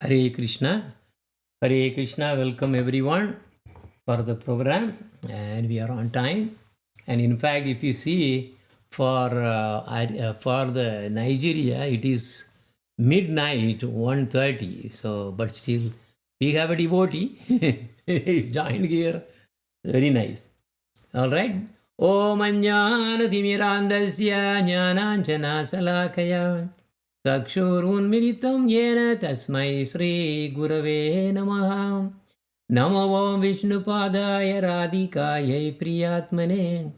Hare Krishna. Hare Krishna. Welcome everyone for the program. And we are on time. And in fact, if you see for the Nigeria, it is midnight 1:30. So, but still, we have a devotee. He joined here. Very nice. All right. Om Ajnanathimirantasya Jnananjana Salakaya Chakshurunmilitam Yena Tasmai Sri Gurave Namaha Namo Om Vishnupadaya Radhikaya Priyatmane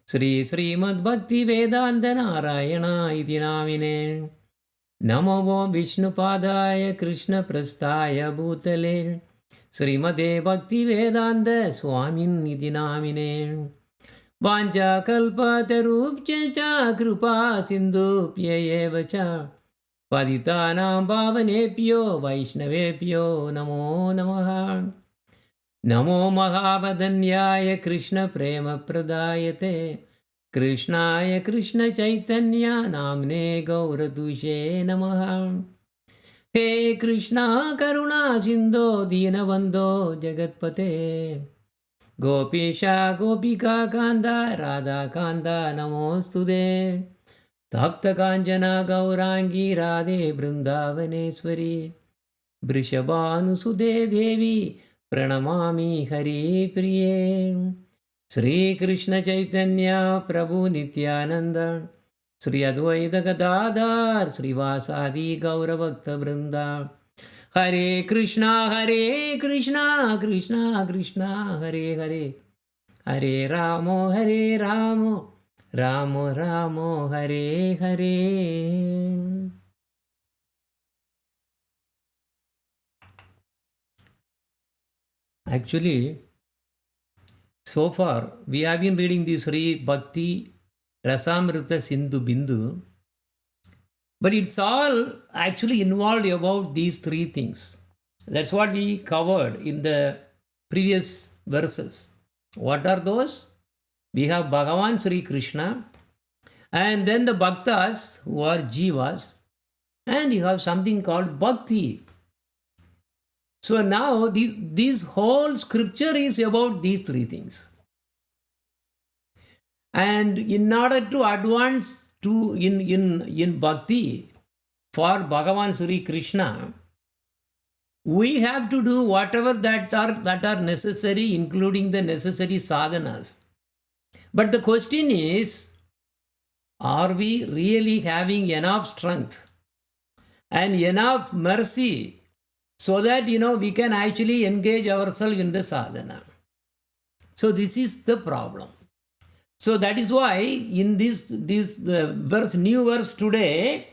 Sri Srimad Bhakti Vedanta Narayana Iti Namine Namo Om Vishnupadaya Krishna Prasthaya Bhutale Srimate Bhakti Vedanta Swamin Iti Namine Vanja kalpatarubhya cha kripa sindhupya eva cha Paditanam bhavanebhyo vaishnavebhyo namo namaha Namo mahavadanyaya Krishna prema pradayate Krishnaya Krishna chaitanya namne gauradushe namaha He Krishna karuna sindho dinabandho jagatpate Gopisha Gopika Kanda Radha Kanda Namostude Tapta Kanjana Gaurangi Radhe Brindavaneswari Brishabhanu Sude Devi Pranamami Hari Priye Sri Krishna Chaitanya Prabhu Nityananda Sri Advaita Gadadhar Sri Vasadi Gauravakta Brinda Hare Krishna, Krishna Krishna, Hare Hare, Hare Ramo, Ramo Ramo, Hare Hare. Actually, so far we have been reading the Sri Bhakti Rasamrta Sindhu Bindu. But it's all actually involved about these three things. That's what we covered in the previous verses. What are those? We have Bhagavan Sri Krishna, and then the Bhaktas who are Jivas, and you have something called Bhakti. So now this whole scripture is about these three things. And in order to advance to in Bhakti for Bhagavan Sri Krishna, we have to do whatever that are necessary, including the necessary sadhanas. But the question is, are we really having enough strength and enough mercy so that we can actually engage ourselves in the sadhana? So this is the problem. So that is why in this verse, new verse today,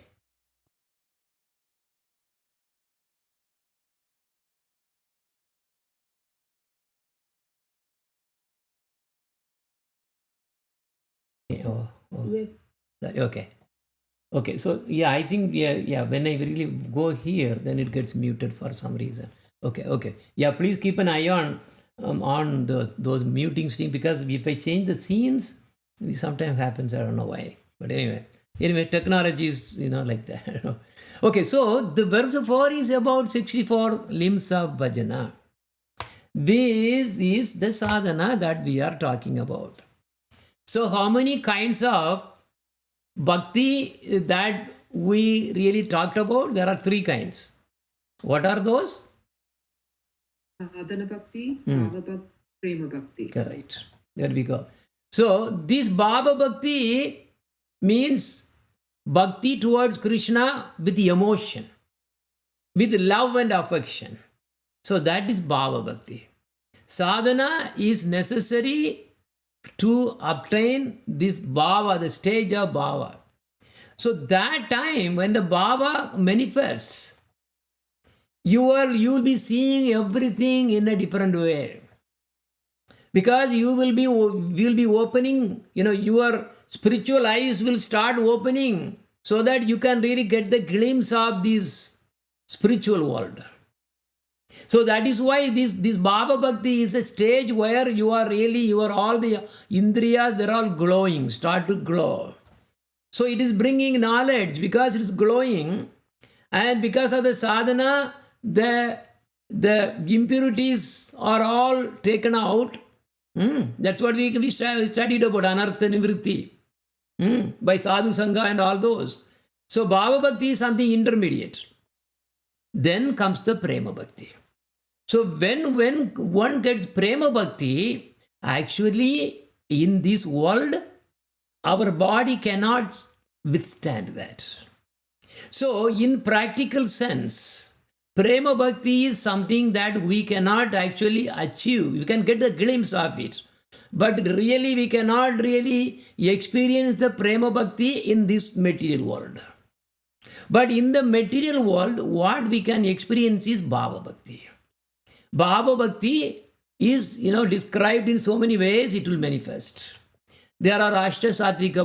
Yes. Okay. So yeah, I think when I really go here, then it gets muted for some reason. Okay. Yeah, please keep an eye on those muting things, because if I change the scenes, this sometimes happens. I don't know why, but anyway, technology is like that. Okay, so the verse 4 is about 64 limbs of bhajana. This is the sadhana that we are talking about. So how many kinds of bhakti that we really talked about? There are 3 kinds. What are those? Sadhana Bhakti, Bhava Bhakti, Prema Bhakti. Correct. There we go. So this Bhava Bhakti means bhakti towards Krishna with emotion, with love and affection. So that is Bhava Bhakti. Sadhana is necessary to obtain this Bhava, the stage of Bhava. So that time when the Bhava manifests, you will be seeing everything in a different way, because you will be opening, your spiritual eyes will start opening, so that you can really get the glimpse of this spiritual world. So that is why this Bhava Bhakti is a stage where you are all the indriyas, they're all glowing, start to glow. So it is bringing knowledge because it is glowing, and because of the sadhana, the impurities are all taken out. That's what we studied about anartha nivritti by sadhu sangha and all those. So bhava bhakti is something intermediate. Then comes the prema bhakti. So when one gets prema bhakti, actually in this world, our body cannot withstand that. So in practical sense, prema bhakti is something that we cannot actually achieve. We can get a glimpse of it. But really we cannot really experience the prema bhakti in this material world. But in the material world, what we can experience is bhava bhakti. Bhava bhakti is, described in so many ways, it will manifest. There are Ashta Sattvika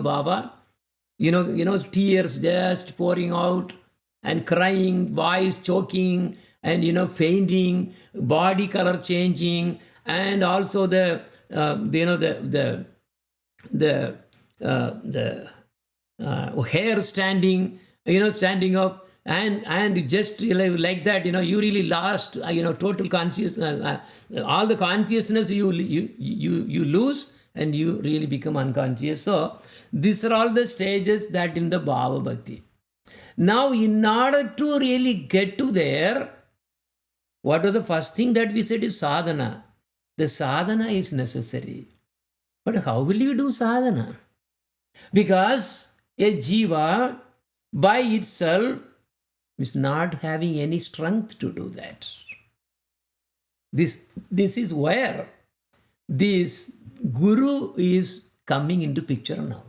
Bhava, tears just pouring out and crying, voice choking, and, fainting, body color changing, and also the hair standing, standing up, and just like that, you really lost, total consciousness, all the consciousness you lose, and you really become unconscious. So these are all the stages that in the bhava bhakti. Now, in order to really get to there, what was the first thing that we said is sadhana. The sadhana is necessary. But how will you do sadhana? Because a jiva by itself is not having any strength to do that. This is where this guru is coming into picture now.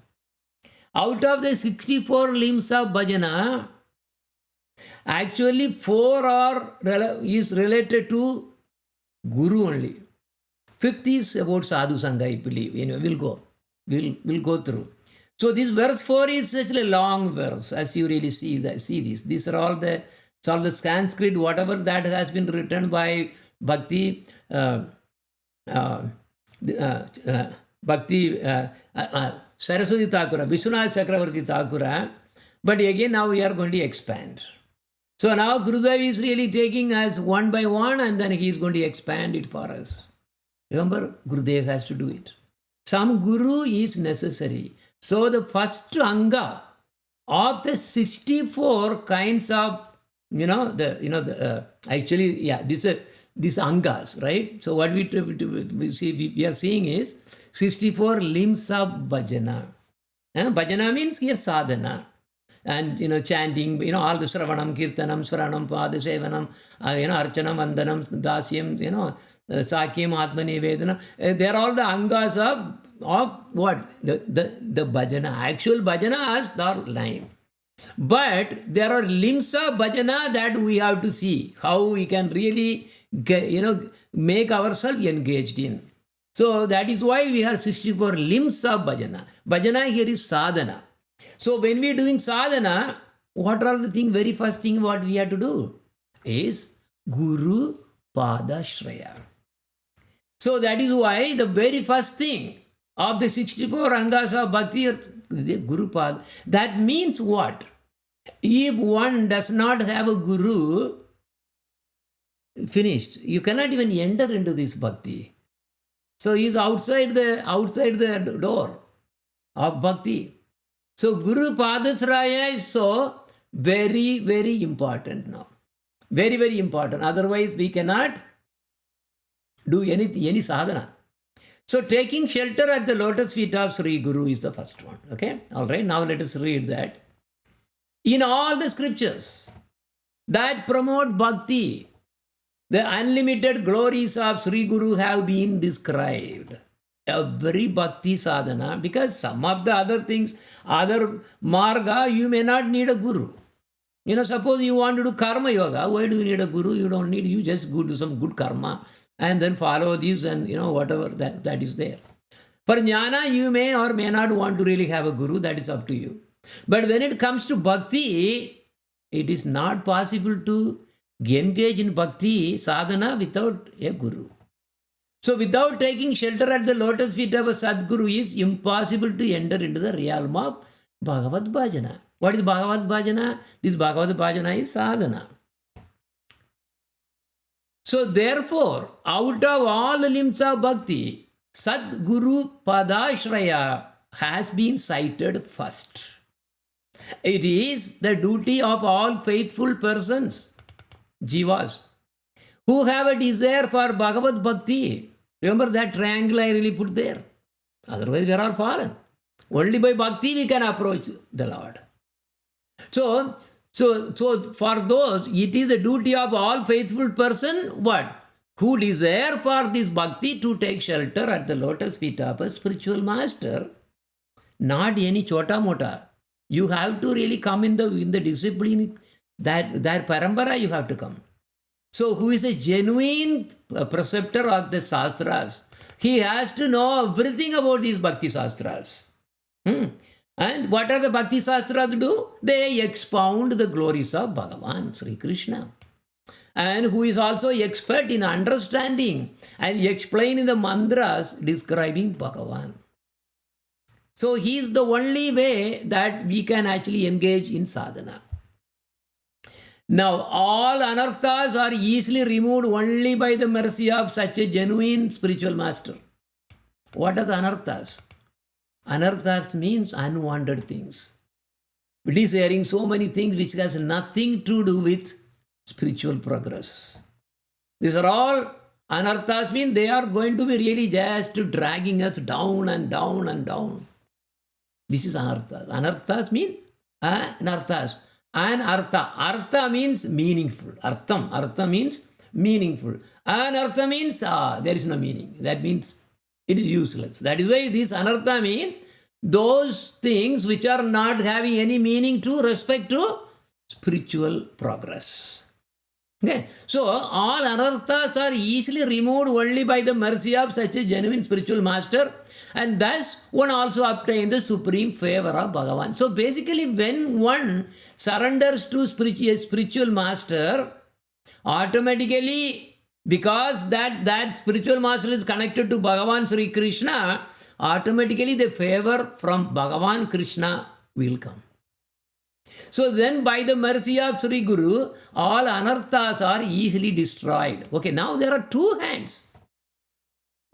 Out of the 64 limbs of bhajana, actually 4 is related to guru only. 5th is about sadhu sangha, I believe. We'll go through. So this verse 4 is actually a long verse, as you really see this. These are all the Sanskrit, whatever that has been written by Bhakti, Saraswati Thakura, Vishwanath Chakravarti Thakura. But again, now we are going to expand. So now Gurudev is really taking us one by one, and then he is going to expand it for us. Remember, Gurudev has to do it. Some guru is necessary. So the first anga of the 64 kinds of, these angas, right? So what we are seeing is 64 limbs of bhajana. Bhajana means here sadhana. And, chanting, all the Sravanam, Kirtanam, Swaranam, Padasevanam, Archanam, Vandanam, Dasyam, Sakyam, Atmani, Vedana. They're all the angas of what? The bhajana. Actual bhajanas are 9. But there are limbs of bhajana that we have to see how we can really, make ourselves engaged in. So that is why we have 64 limbs of bhajana. Bhajana here is sadhana. So when we are doing sadhana, what are the thing? Very first thing what we have to do is Guru Padasraya. So that is why the very first thing of the 64 angas of bhakti is Guru Pad. That means what? If one does not have a guru, finished. You cannot even enter into this bhakti. So he is outside the door of bhakti. So Guru Padasraya is so very, very important now. Very, very important. Otherwise we cannot do any sadhana. So taking shelter at the lotus feet of Sri Guru is the first one. Okay? Alright, now let us read that. In all the scriptures that promote bhakti, the unlimited glories of Sri Guru have been described. Every bhakti sadhana, because some of the other things, other marga, you may not need a guru. Suppose you want to do karma yoga, why do you need a guru? You don't need, you just go do some good karma and then follow this and whatever that is there. For jnana, you may or may not want to really have a guru, that is up to you. But when it comes to bhakti, it is not possible to engage in bhakti sadhana without a guru. So without taking shelter at the lotus feet of a Sadguru is impossible to enter into the realm of Bhagavad Bhajana. What is Bhagavad Bhajana? This Bhagavad Bhajana is sadhana. So therefore, out of all the limbs of bhakti, Sadguru Padasraya has been cited first. It is the duty of all faithful persons, jivas, who have a desire for Bhagavad Bhakti. Remember that triangle I really put there? Otherwise we are all fallen. Only by bhakti we can approach the Lord. So for those, it is a duty of all faithful person, what? Who desire for this bhakti to take shelter at the lotus feet of a spiritual master, not any chota mota. You have to really come in the discipline, that parampara you have to come. So who is a genuine preceptor of the Shastras? He has to know everything about these Bhakti Shastras. And what are the Bhakti Shastras do? They expound the glories of Bhagavan, Sri Krishna. And who is also expert in understanding and explaining the mantras describing Bhagavan. So he is the only way that we can actually engage in sadhana. Now, all anarthas are easily removed only by the mercy of such a genuine spiritual master. What are the anarthas? Anarthas means unwanted things. It is hearing so many things which has nothing to do with spiritual progress. These are all anarthas, mean they are going to be really just dragging us down and down and down. This is anarthas. Anarthas mean anarthas. Anartha. Artha means meaningful. Artham. Artha means meaningful. Anartha means there is no meaning. That means it is useless. That is why this anartha means those things which are not having any meaning to respect to spiritual progress. Okay. So all anarthas are easily removed only by the mercy of such a genuine spiritual master. And thus one also obtains the supreme favor of Bhagavan. So basically when one surrenders to spiritual master, automatically, because that spiritual master is connected to Bhagavan Sri Krishna, automatically the favor from Bhagavan Krishna will come. So then by the mercy of Sri Guru, all anarthas are easily destroyed. Okay, now there are two hands.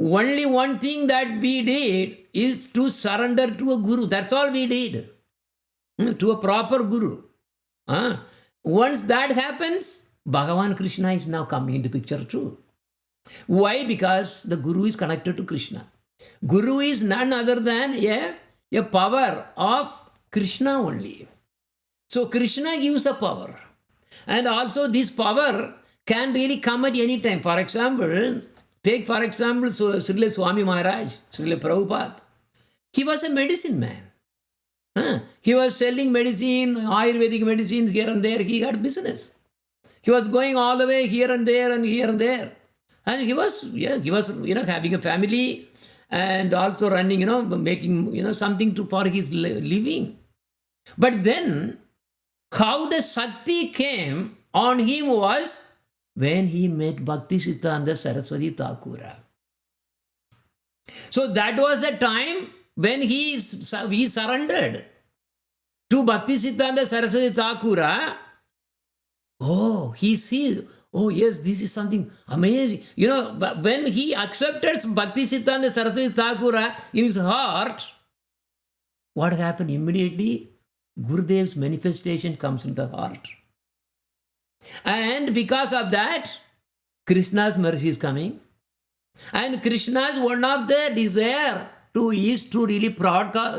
Only one thing that we did is to surrender to a guru. That's all we did. To a proper guru. Once that happens, Bhagavan Krishna is now coming into picture too. Why? Because the guru is connected to Krishna. Guru is none other than a power of Krishna only. So Krishna gives a power. And also this power can really come at any time. For example, take for example Srila Swami Maharaj, Srila Prabhupada. He was a medicine man. He was selling medicine, Ayurvedic medicines here and there. He had business. He was going all the way here and there and here and there. And he was having a family and also running, making, something for his living. But then, how the Shakti came on him was when he met Bhakti Siddhanta Saraswati Thakura. So that was the time when he surrendered to Bhakti Siddhanta Saraswati Thakura. Oh, he sees, oh yes, this is something amazing. When he accepted Bhakti Siddhanta Saraswati Thakura in his heart, what happened immediately? Gurudev's manifestation comes in the heart. And because of that, Krishna's mercy is coming. And Krishna's one of the desire is to really broadcast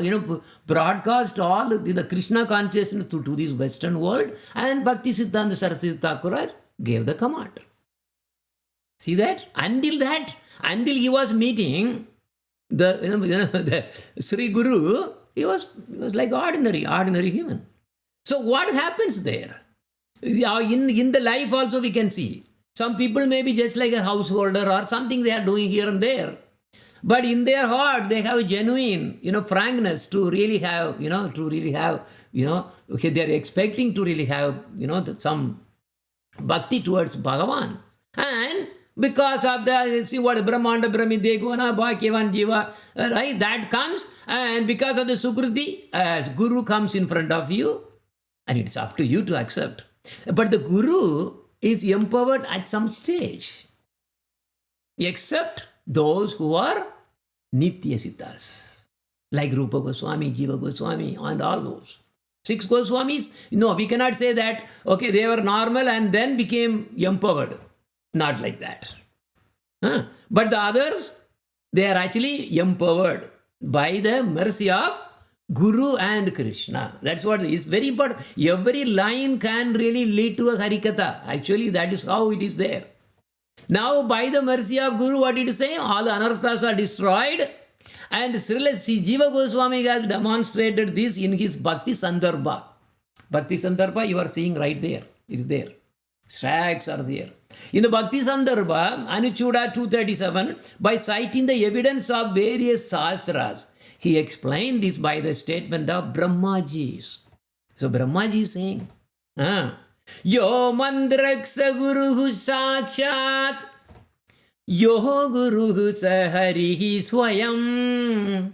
all the Krishna consciousness to this Western world. And Bhakti Siddhanta Saraswati Thakura gave the command. See that? Until he was meeting the Sri Guru, he was like ordinary human. So what happens there? In the life also we can see. Some people may be just like a householder or something they are doing here and there. But in their heart, they have a genuine, frankness to really have, they are expecting to really have, some bhakti towards Bhagavan. And because of that, see what Brahmanda, Brahmidegona, Bhakyavan, Jiva, right? That comes, and because of the Sukriti, as Guru comes in front of you, And it's up to you to accept. But the Guru is empowered at some stage, except those who are Nitya Siddhas, like Rupa Goswami, Jiva Goswami, and all those. 6 Goswamis, no, we cannot say that, okay, they were normal and then became empowered. Not like that. But the others, they are actually empowered by the mercy of Guru and Krishna. That's what is very important. Every line can really lead to a Harikatha. Actually, that is how it is there. Now, by the mercy of Guru, what it is saying? All the anarthas are destroyed. And Srila Jiva Goswami has demonstrated this in his Bhakti Sandarbha. Bhakti Sandarbha, you are seeing right there. It is there. Tracks are there. In the Bhakti Sandarbha, Anuchuda 237, by citing the evidence of various Shastras, he explained this by the statement of Brahmaji. So Brahmaji is saying, Yo mandraksa guruhu sakshat, Yo guruhu saharihi swayam,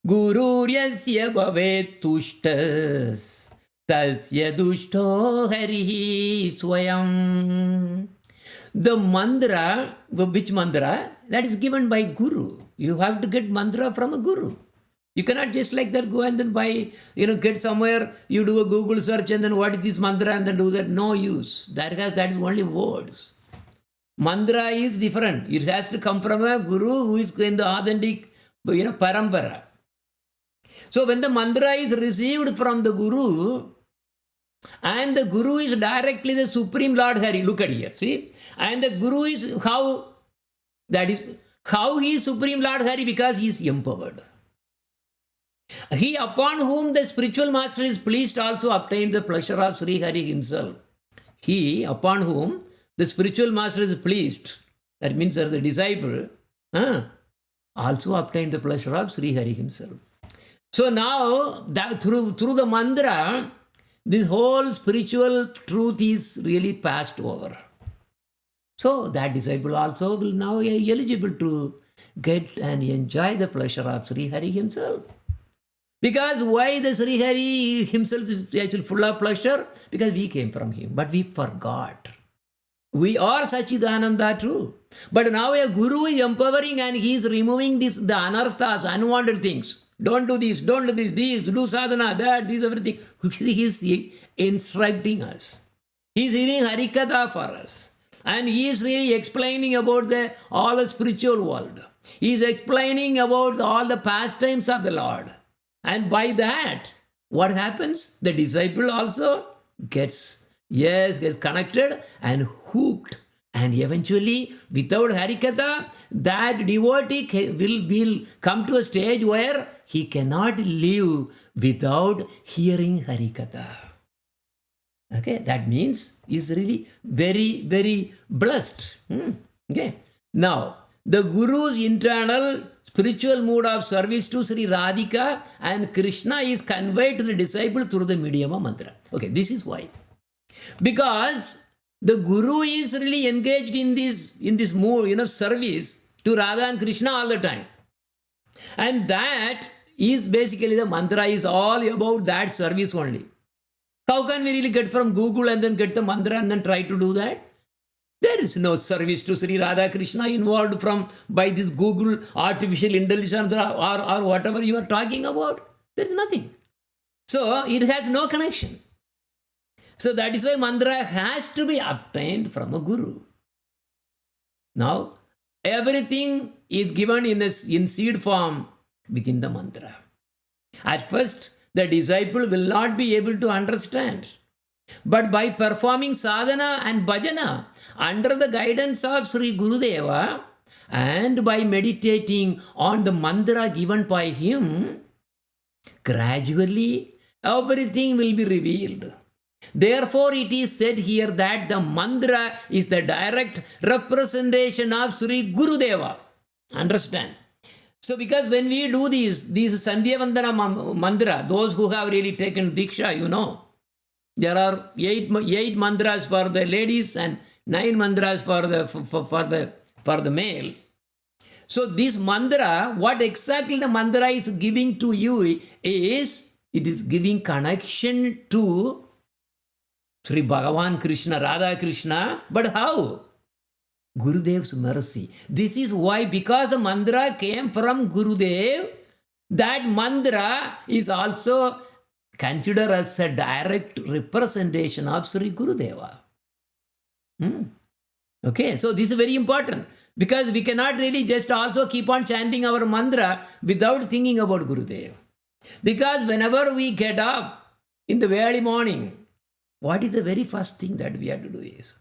Gururyasya bhavet tushtas, Tasya dushto harihi swayam. The mantra, which mantra? That is given by Guru. You have to get mantra from a Guru. You cannot just like that go and then buy, get somewhere, you do a Google search and then what is this mantra and then do that. No use. That is only words. Mantra is different. It has to come from a Guru who is in the authentic, parampara. So when the mantra is received from the Guru, and the Guru is directly the Supreme Lord Hari, look at here, see? And the Guru is how he is Supreme Lord Hari, because he is empowered. He upon whom the spiritual master is pleased also obtained the pleasure of Sri Hari himself. He upon whom the spiritual master is pleased, that means as the disciple, also obtained the pleasure of Sri Hari himself. So now, that through the mantra, this whole spiritual truth is really passed over. So that disciple also will now be eligible to get and enjoy the pleasure of Sri Hari himself. Because why the Sri Hari himself is actually full of pleasure? Because we came from him, but we forgot. We are Sachidananda too. But now a Guru is empowering and he is removing the anarthas, unwanted things. Don't do this, do sadhana, that, this, everything. He is instructing us. He is giving Harikatha for us. And he is really explaining about all the spiritual world. He is explaining about all the pastimes of the Lord. And by that, what happens? The disciple also gets connected and hooked. And eventually, without Harikatha, that devotee will come to a stage where he cannot live without hearing Harikatha. Okay, that means he's really very, very blessed. Okay. Now, the Guru's internal spiritual mood of service to Sri Radhika and Krishna is conveyed to the disciple through the medium of mantra. Okay, this is why. Because the Guru is really engaged in this mood, service to Radha and Krishna all the time. And that is basically the mantra is all about that service only. How can we really get from Google and then get the mantra and then try to do that? There is no service to Sri Radha Krishna involved by this Google artificial intelligence or whatever you are talking about. There is nothing. So it has no connection. So that is why mantra has to be obtained from a Guru. Now, everything is given in seed form within the mantra. At first, the disciple will not be able to understand. But by performing sadhana and bhajana under the guidance of Sri Gurudeva and by meditating on the mantra given by him, gradually everything will be revealed. Therefore, it is said here that the mantra is the direct representation of Sri Gurudeva. Understand? So, because when we do these Sandhya Vandana mantra, those who have really taken Diksha, there are eight mantras for the ladies and 9 mantras for the male. So, this mantra, what exactly the mantra is giving to you is it is giving connection to Sri Bhagavan Krishna, Radha Krishna. But how? Gurudev's mercy. This is why, because a mantra came from Gurudev, that mantra is also considered as a direct representation of Sri Gurudeva. Okay, so this is very important, because we cannot really just also keep on chanting our mantra without thinking about Gurudev. Because whenever we get up in the early morning, what is the very first thing that we have to do is?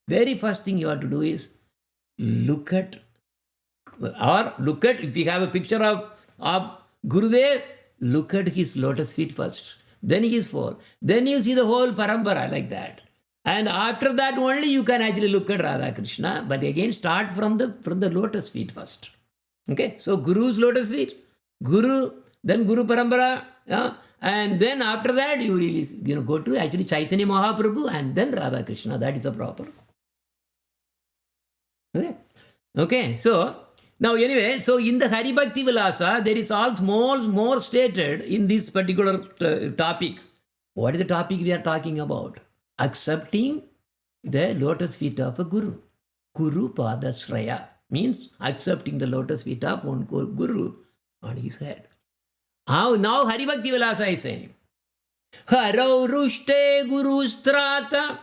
Very first thing you have to do is look at, if you have a picture of Gurudev, look at his lotus feet first, then his fall, then you see the whole parampara like that. And after that only you can actually look at Radha Krishna, but again start from the lotus feet first. Okay, so Guru's lotus feet, Guru, then Guru Parampara, and then after that you really go to actually Chaitanya Mahaprabhu and then Radha Krishna. That is the proper. Okay, so now anyway, so in the Hari Bhakti Vilasa, there is all more stated in this particular topic. What is the topic we are talking about? Accepting the lotus feet of a Guru. Guru Padasraya means accepting the lotus feet of one Guru on his head. Now Hari Bhakti Vilasa is saying, Harau rushte guru strata,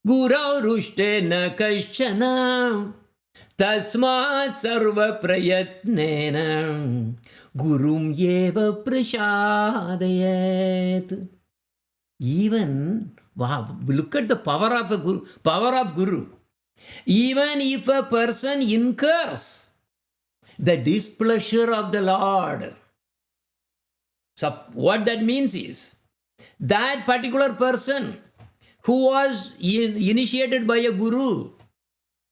Gurau rushte na kaishana, Tasmat sarva prayatnena, Gurum yeva prashadayat. Even, wow, look at the power of a Guru, Even if a person incurs the displeasure of the Lord, so what that means is, that particular person who was initiated by a Guru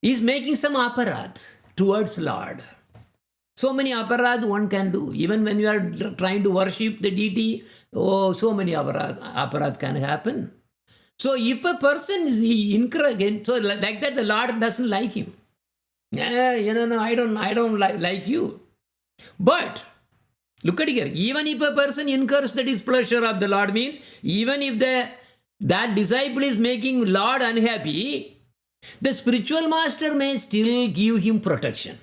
is making some aparadh towards Lord. So many aparadh one can do. Even when you are trying to worship the deity, so many aparadh can happen. So if a person is incorrect, so like that the Lord doesn't like him. No, I don't like you. But look at here. Even if a person incurs the displeasure of the Lord, means even if that disciple is making Lord unhappy, the spiritual master may still give him protection.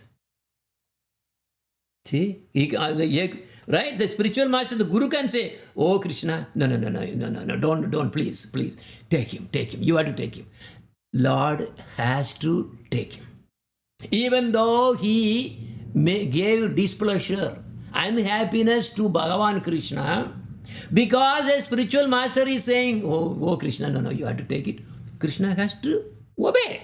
See, right? The spiritual master, the Guru can say, "Oh Krishna, no, don't, please, take him. You have to take him." Lord has to take him, even though he gave displeasure, unhappiness to Bhagavan Krishna, because a spiritual master is saying, "Oh Krishna, no, you have to take it." Krishna has to obey.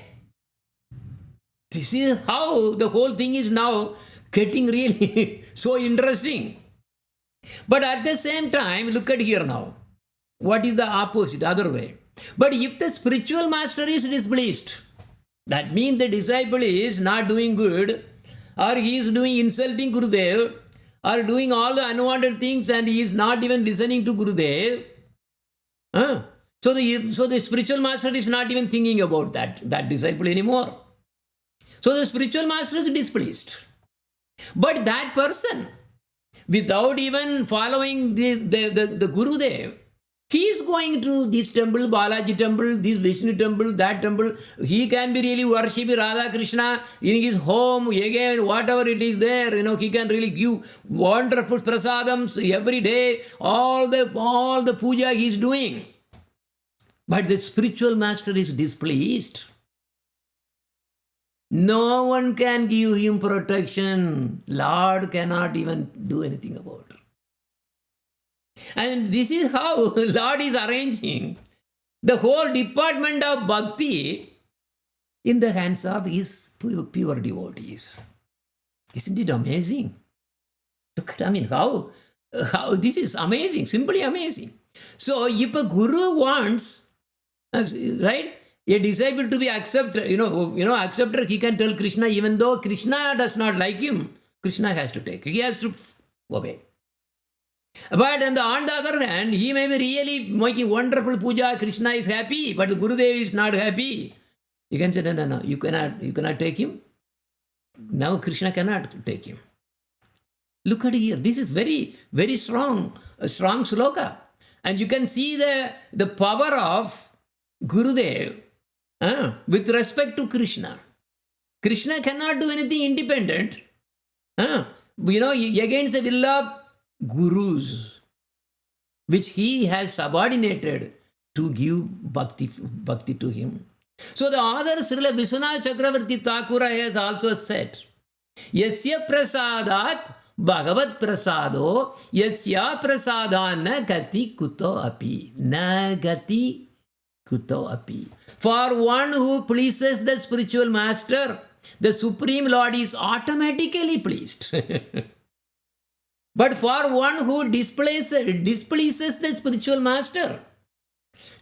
This is how the whole thing is now getting really so interesting. But at the same time, look at here now. What is the opposite, other way? But if the spiritual master is displeased, that means the disciple is not doing good, or he is doing insulting Gurudev, or doing all the unwanted things, and he is not even listening to Gurudev. So the spiritual master is not even thinking about that disciple anymore. So the spiritual master is displeased. But that person, without even following the Gurudev, he is going to this temple, Balaji temple, this Vishnu temple, that temple. He can be really worshipping Radha Krishna in his home, again, whatever it is there, he can really give wonderful prasadams every day, all the puja he is doing. But the spiritual master is displeased. No one can give him protection. Lord cannot even do anything about it. And this is how Lord is arranging the whole department of bhakti in the hands of his pure devotees. Isn't it amazing? Look at, how this is amazing, simply amazing. So if a guru wants, right, a disciple to be accepted, accepted, he can tell Krishna, even though Krishna does not like him, Krishna has to take. He has to obey. But on the other hand, he may be really making wonderful puja, Krishna is happy, but the Gurudev is not happy. You can say, no, you cannot take him. Now Krishna cannot take him. Look at here. This is very, very strong, a strong sloka. And you can see the power of Gurudev with respect to Krishna. Krishna cannot do anything independent. Against the will of gurus, which he has subordinated to give bhakti to him. So the author Srila Vishwanath Chakravarti Thakura has also said, Yasya prasadat Bhagavat prasado yasya prasada na gati kuto api. Na gati kuto api. For one who pleases the spiritual master, the Supreme Lord is automatically pleased. But for one who displeases the spiritual master,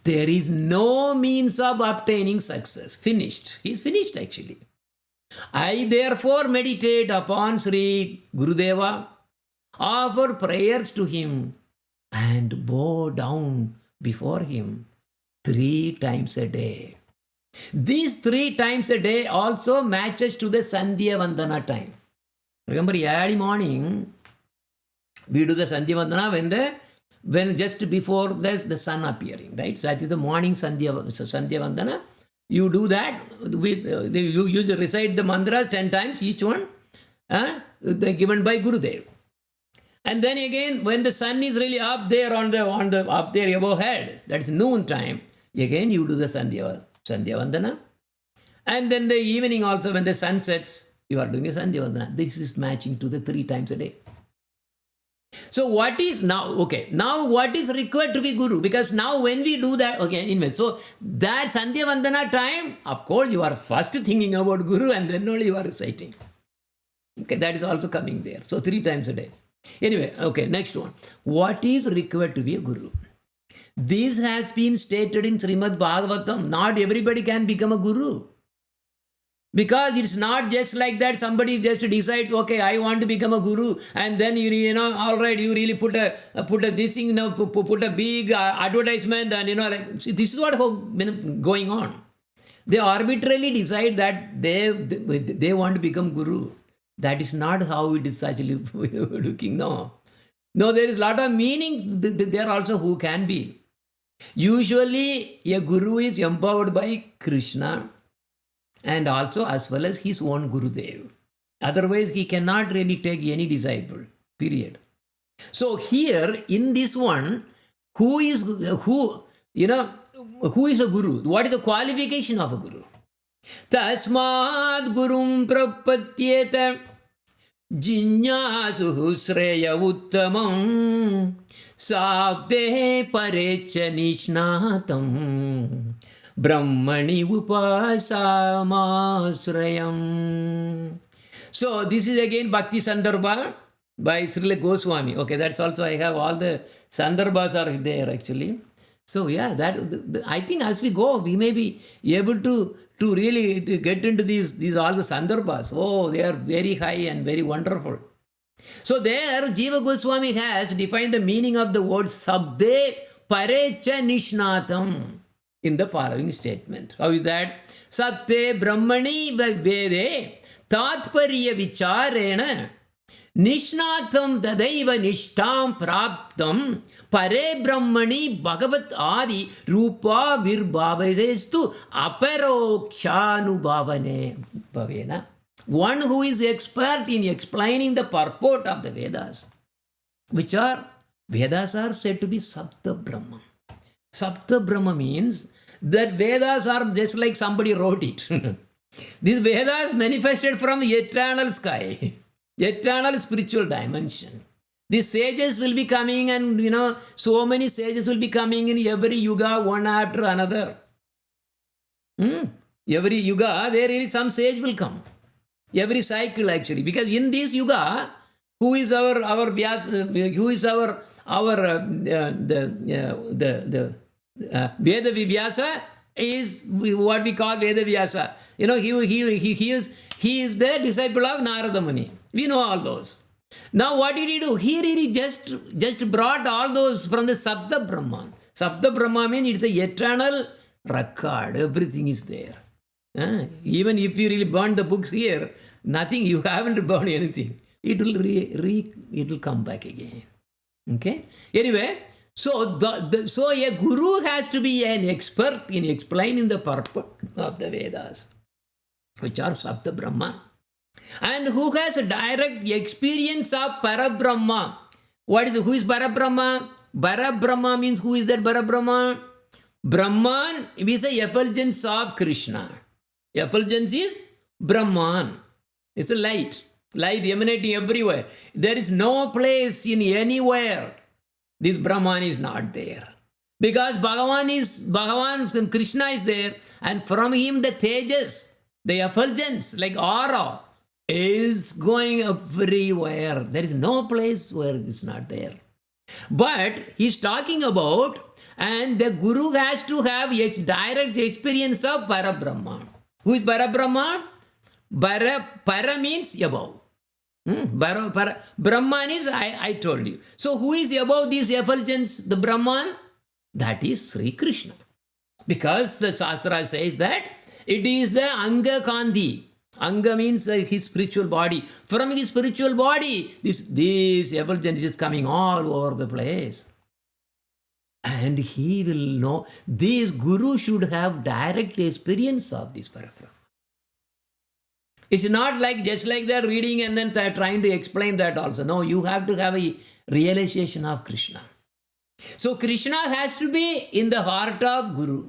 there is no means of obtaining success. Finished. He is finished actually. I therefore meditate upon Sri Gurudeva, offer prayers to him, and bow down before him 3 times a day. These 3 times a day also matches to the Sandhya Vandana time. Remember, early morning, we do the Sandhya Vandana when just before the sun appearing, right? So that is the morning Sandhya Vandana. You do that, you recite the mantras 10 times, each one, they're given by Gurudev. And then again, when the sun is really up there up there above head, that's noon time, again you do the Sandhya Vandana. And then the evening also, when the sun sets, you are doing a Sandhya Vandana. This is matching to the 3 times a day. So what is now what is required to be Guru? Because now when we do that, so that Sandhya Vandana time, of course you are first thinking about Guru and then only you are reciting. Okay, that is also coming there. So 3 times a day. Anyway, next one. What is required to be a Guru? This has been stated in Srimad Bhagavatam. Not everybody can become a Guru. Because it's not just like that somebody just decides, I want to become a guru, and then all right, you really put a this thing, put a big advertisement, and this is what going on. They arbitrarily decide that they want to become guru. That is not how it is actually looking. No, there is a lot of meaning there also who can be. Usually, a guru is empowered by Krishna, and also as well as his own Gurudev. Otherwise, he cannot really take any disciple, period. So here, in this one, who is a Guru? What is the qualification of a Guru? Tasmad Gurum Prapatyeta Jinyasuhu Sreya Uttamam Sakte Parecha Nishnatam Brahmani Upasamasrayam. So this is again Bhakti Sandarbha by Srila Goswami. That's also, I have all the Sandarbhas are there actually. So I think as we go, we may be able to really get into these all the Sandarbhas. They are very high and very wonderful. So there Jiva Goswami has defined the meaning of the word Sabde Parecha Nishnatam in the following statement. How is that? Satte Brahmani Vede Tatparya Vicharena Nishnatam Tadaiva Nishtam Praptam Pare Brahmani Bhagavat Adi Rupa Virbhavasestu Aparokshanubhavane Bhavena. One who is expert in explaining the purport of the Vedas, which are, Vedas are said to be Sapta Brahma. Sapta Brahma means that Vedas are just like somebody wrote it. These Vedas manifested from the eternal sky, eternal spiritual dimension. These sages will be coming, and so many sages will be coming in every yuga, one after another. Every yuga, there is some sage will come. Every cycle actually, because in this yuga, who is our Vyasa, who is our Veda Vyasa is what we call Veda Vyasa. He is the disciple of Narada Muni. We know all those. Now what did he do? He really just brought all those from the Sabda Brahma. Sabda Brahma means it's an eternal record. Everything is there. Even if you really burn the books here, nothing, you haven't burned anything. it will come back again. Okay. Anyway, so so a guru has to be an expert in explaining the purport of the Vedas, which are Sapta Brahma, and who has a direct experience of Parabrahma. Who is Parabrahma? Parabrahma means, who is that Parabrahma? Brahman is the effulgence of Krishna. Effulgence is Brahman. It's a light emanating everywhere. There is no place in anywhere this Brahman is not there. Because Bhagavan, Krishna is there, and from him the tejas, the effulgence, like aura, is going everywhere. There is no place where it's not there. But he's talking about, and the guru has to have a direct experience of Parabrahma. Who is Parabrahma? Para means above. Brahman is, I told you. So who is above this effulgence, the Brahman? That is Sri Krishna. Because the Shastra says that it is the Anga Kandi. Anga means his spiritual body. From his spiritual body, this effulgence is coming all over the place. And he will know, this guru should have direct experience of this Parabrahma. It's not like just like they're reading and then they're trying to explain that also. No, you have to have a realization of Krishna. So Krishna has to be in the heart of Guru.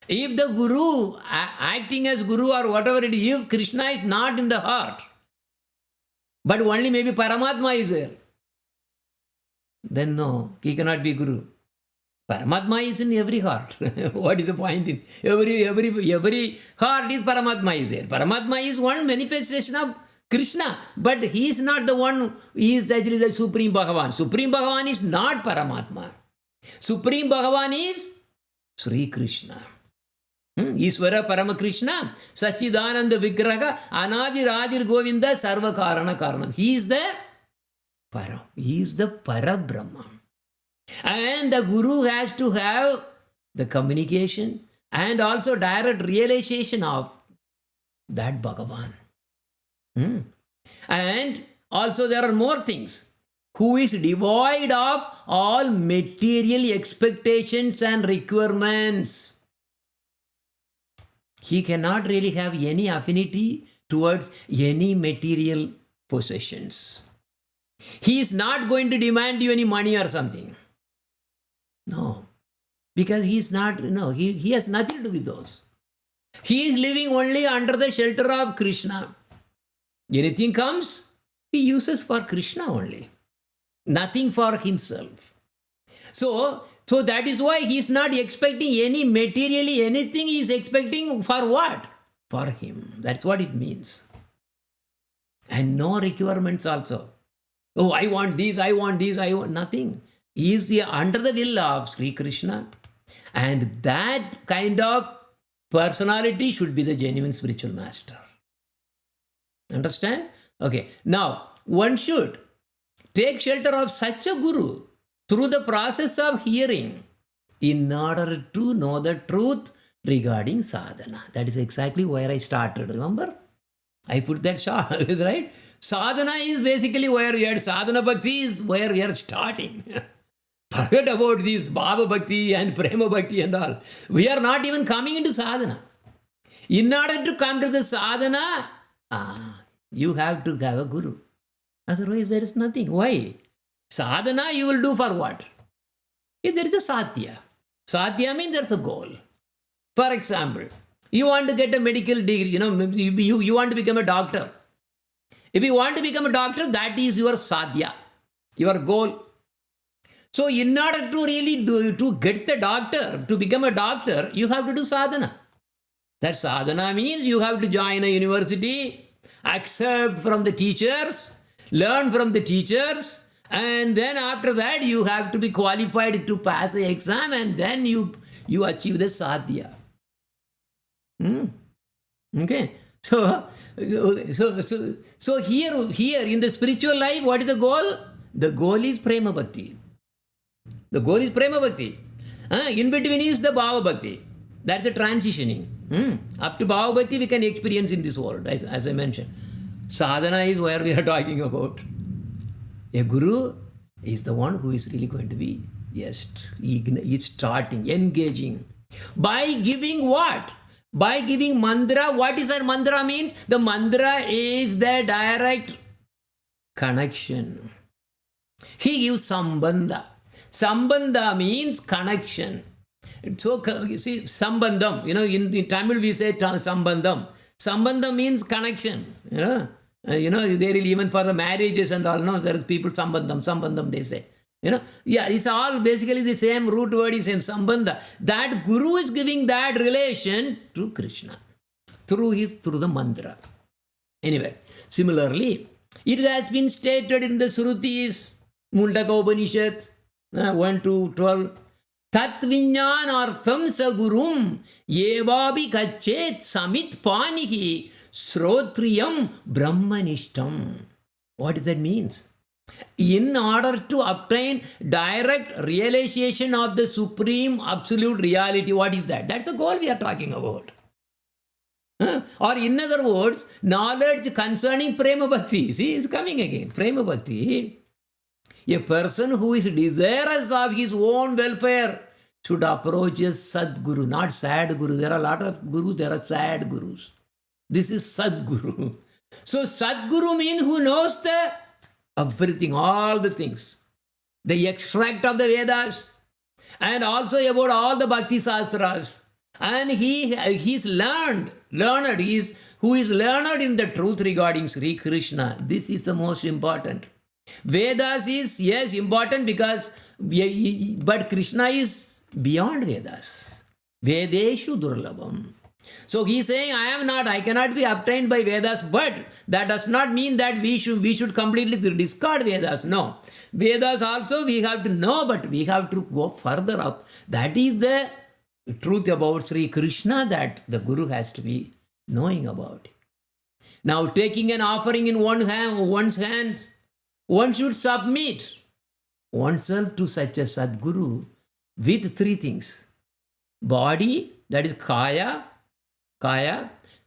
If the Guru, acting as Guru or whatever it is, if Krishna is not in the heart, but only maybe Paramatma is there, then no, he cannot be Guru. Paramatma is in every heart. What is the point? In every heart is Paramatma is there. Paramatma is one manifestation of Krishna, but he is not the one. He is actually the Supreme Bhagavan. Supreme Bhagavan is not Paramatma. Supreme Bhagavan is Sri Krishna. Ishvara Paramakrishna, Sachidananda Vigraha, Anadir Adir Govinda, Sarva Karana Karanam. He is the Param. He is the Parabrahma. And the Guru has to have the communication and also direct realization of that Bhagavan. And also there are more things. Who is devoid of all material expectations and requirements. He cannot really have any affinity towards any material possessions. He is not going to demand you any money or something. No, because he is not, he has nothing to do with those. He is living only under the shelter of Krishna. Anything comes, he uses for Krishna only. Nothing for himself. So that is why he is not expecting any materially anything. He is expecting for what? For him. That's what it means. And no requirements also. Oh, I want this, I want this, I want nothing. He is under the will of Sri Krishna. And that kind of personality should be the genuine spiritual master. Understand? Okay. Now, one should take shelter of such a guru through the process of hearing in order to know the truth regarding sadhana. That is exactly where I started. Remember? I put that shot, right? Sadhana is basically where we are. Sadhana Bhakti is where we are starting. Forget about this Bhava Bhakti and Prema Bhakti and all. We are not even coming into sadhana. In order to come to the sadhana, you have to have a guru. Otherwise, there is nothing. Why? Sadhana you will do for what? If there is a sadhya. Sadhya means there's a goal. For example, you want to get a medical degree, you want to become a doctor. If you want to become a doctor, that is your sadhya, your goal. So in order to really to get the doctor, to become a doctor, you have to do sadhana. That sadhana means you have to join a university, accept from the teachers, learn from the teachers, and then after that you have to be qualified to pass the exam, and then you achieve the sadhya. Okay. So here in the spiritual life, what is the goal? The goal is Prema Bhakti. The goal is Prema Bhakti. In between is the Bhava Bhakti. That's the transitioning. Up to Bhava Bhakti we can experience in this world, as I mentioned. Sadhana is where we are talking about. A guru is the one who is really going to be, yes, he's starting, engaging. By giving what? By giving mantra. What is that mantra means? The mantra is the direct connection. He gives sambandha. Sambandha means connection. So, you see, sambandham, in Tamil we say sambandham. Sambandham means connection, there is even for the marriages and all, there is people sambandham they say. It's all basically the same root word is same, sambandha. That guru is giving that relation to Krishna through the mantra. Anyway, similarly, it has been stated in the Shrutis, Mundaka Upanishad, 1-12, Tat Vinyanartham Sagurum Yevabi Kachet Samit Panihi Srotriyam Brahmanishtam. What does that mean? In order to obtain direct realization of the supreme absolute reality, what is that? That's the goal we are talking about. Or in other words, knowledge concerning Prema Bhakti. See, it's coming again. Prema Bhakti. A person who is desirous of his own welfare should approach a Sadguru, not sad Guru. There are a lot of gurus, there are sad gurus. This is Sadguru. So Sadguru means who knows the everything, all the things. The extract of the Vedas and also about all the Bhakti Sastras. And he's learned, who is learned in the truth regarding Sri Krishna. This is the most important. Vedas is, yes, important because, but Krishna is beyond Vedas. Vedeshu Durlabham. So he's saying, I cannot be obtained by Vedas, but that does not mean that we should completely discard Vedas. No. Vedas also we have to know, but we have to go further up. That is the truth about Sri Krishna that the Guru has to be knowing about. Now, taking an offering in one's hands, one should submit oneself to such a Sadguru with three things. Body, that is kaya,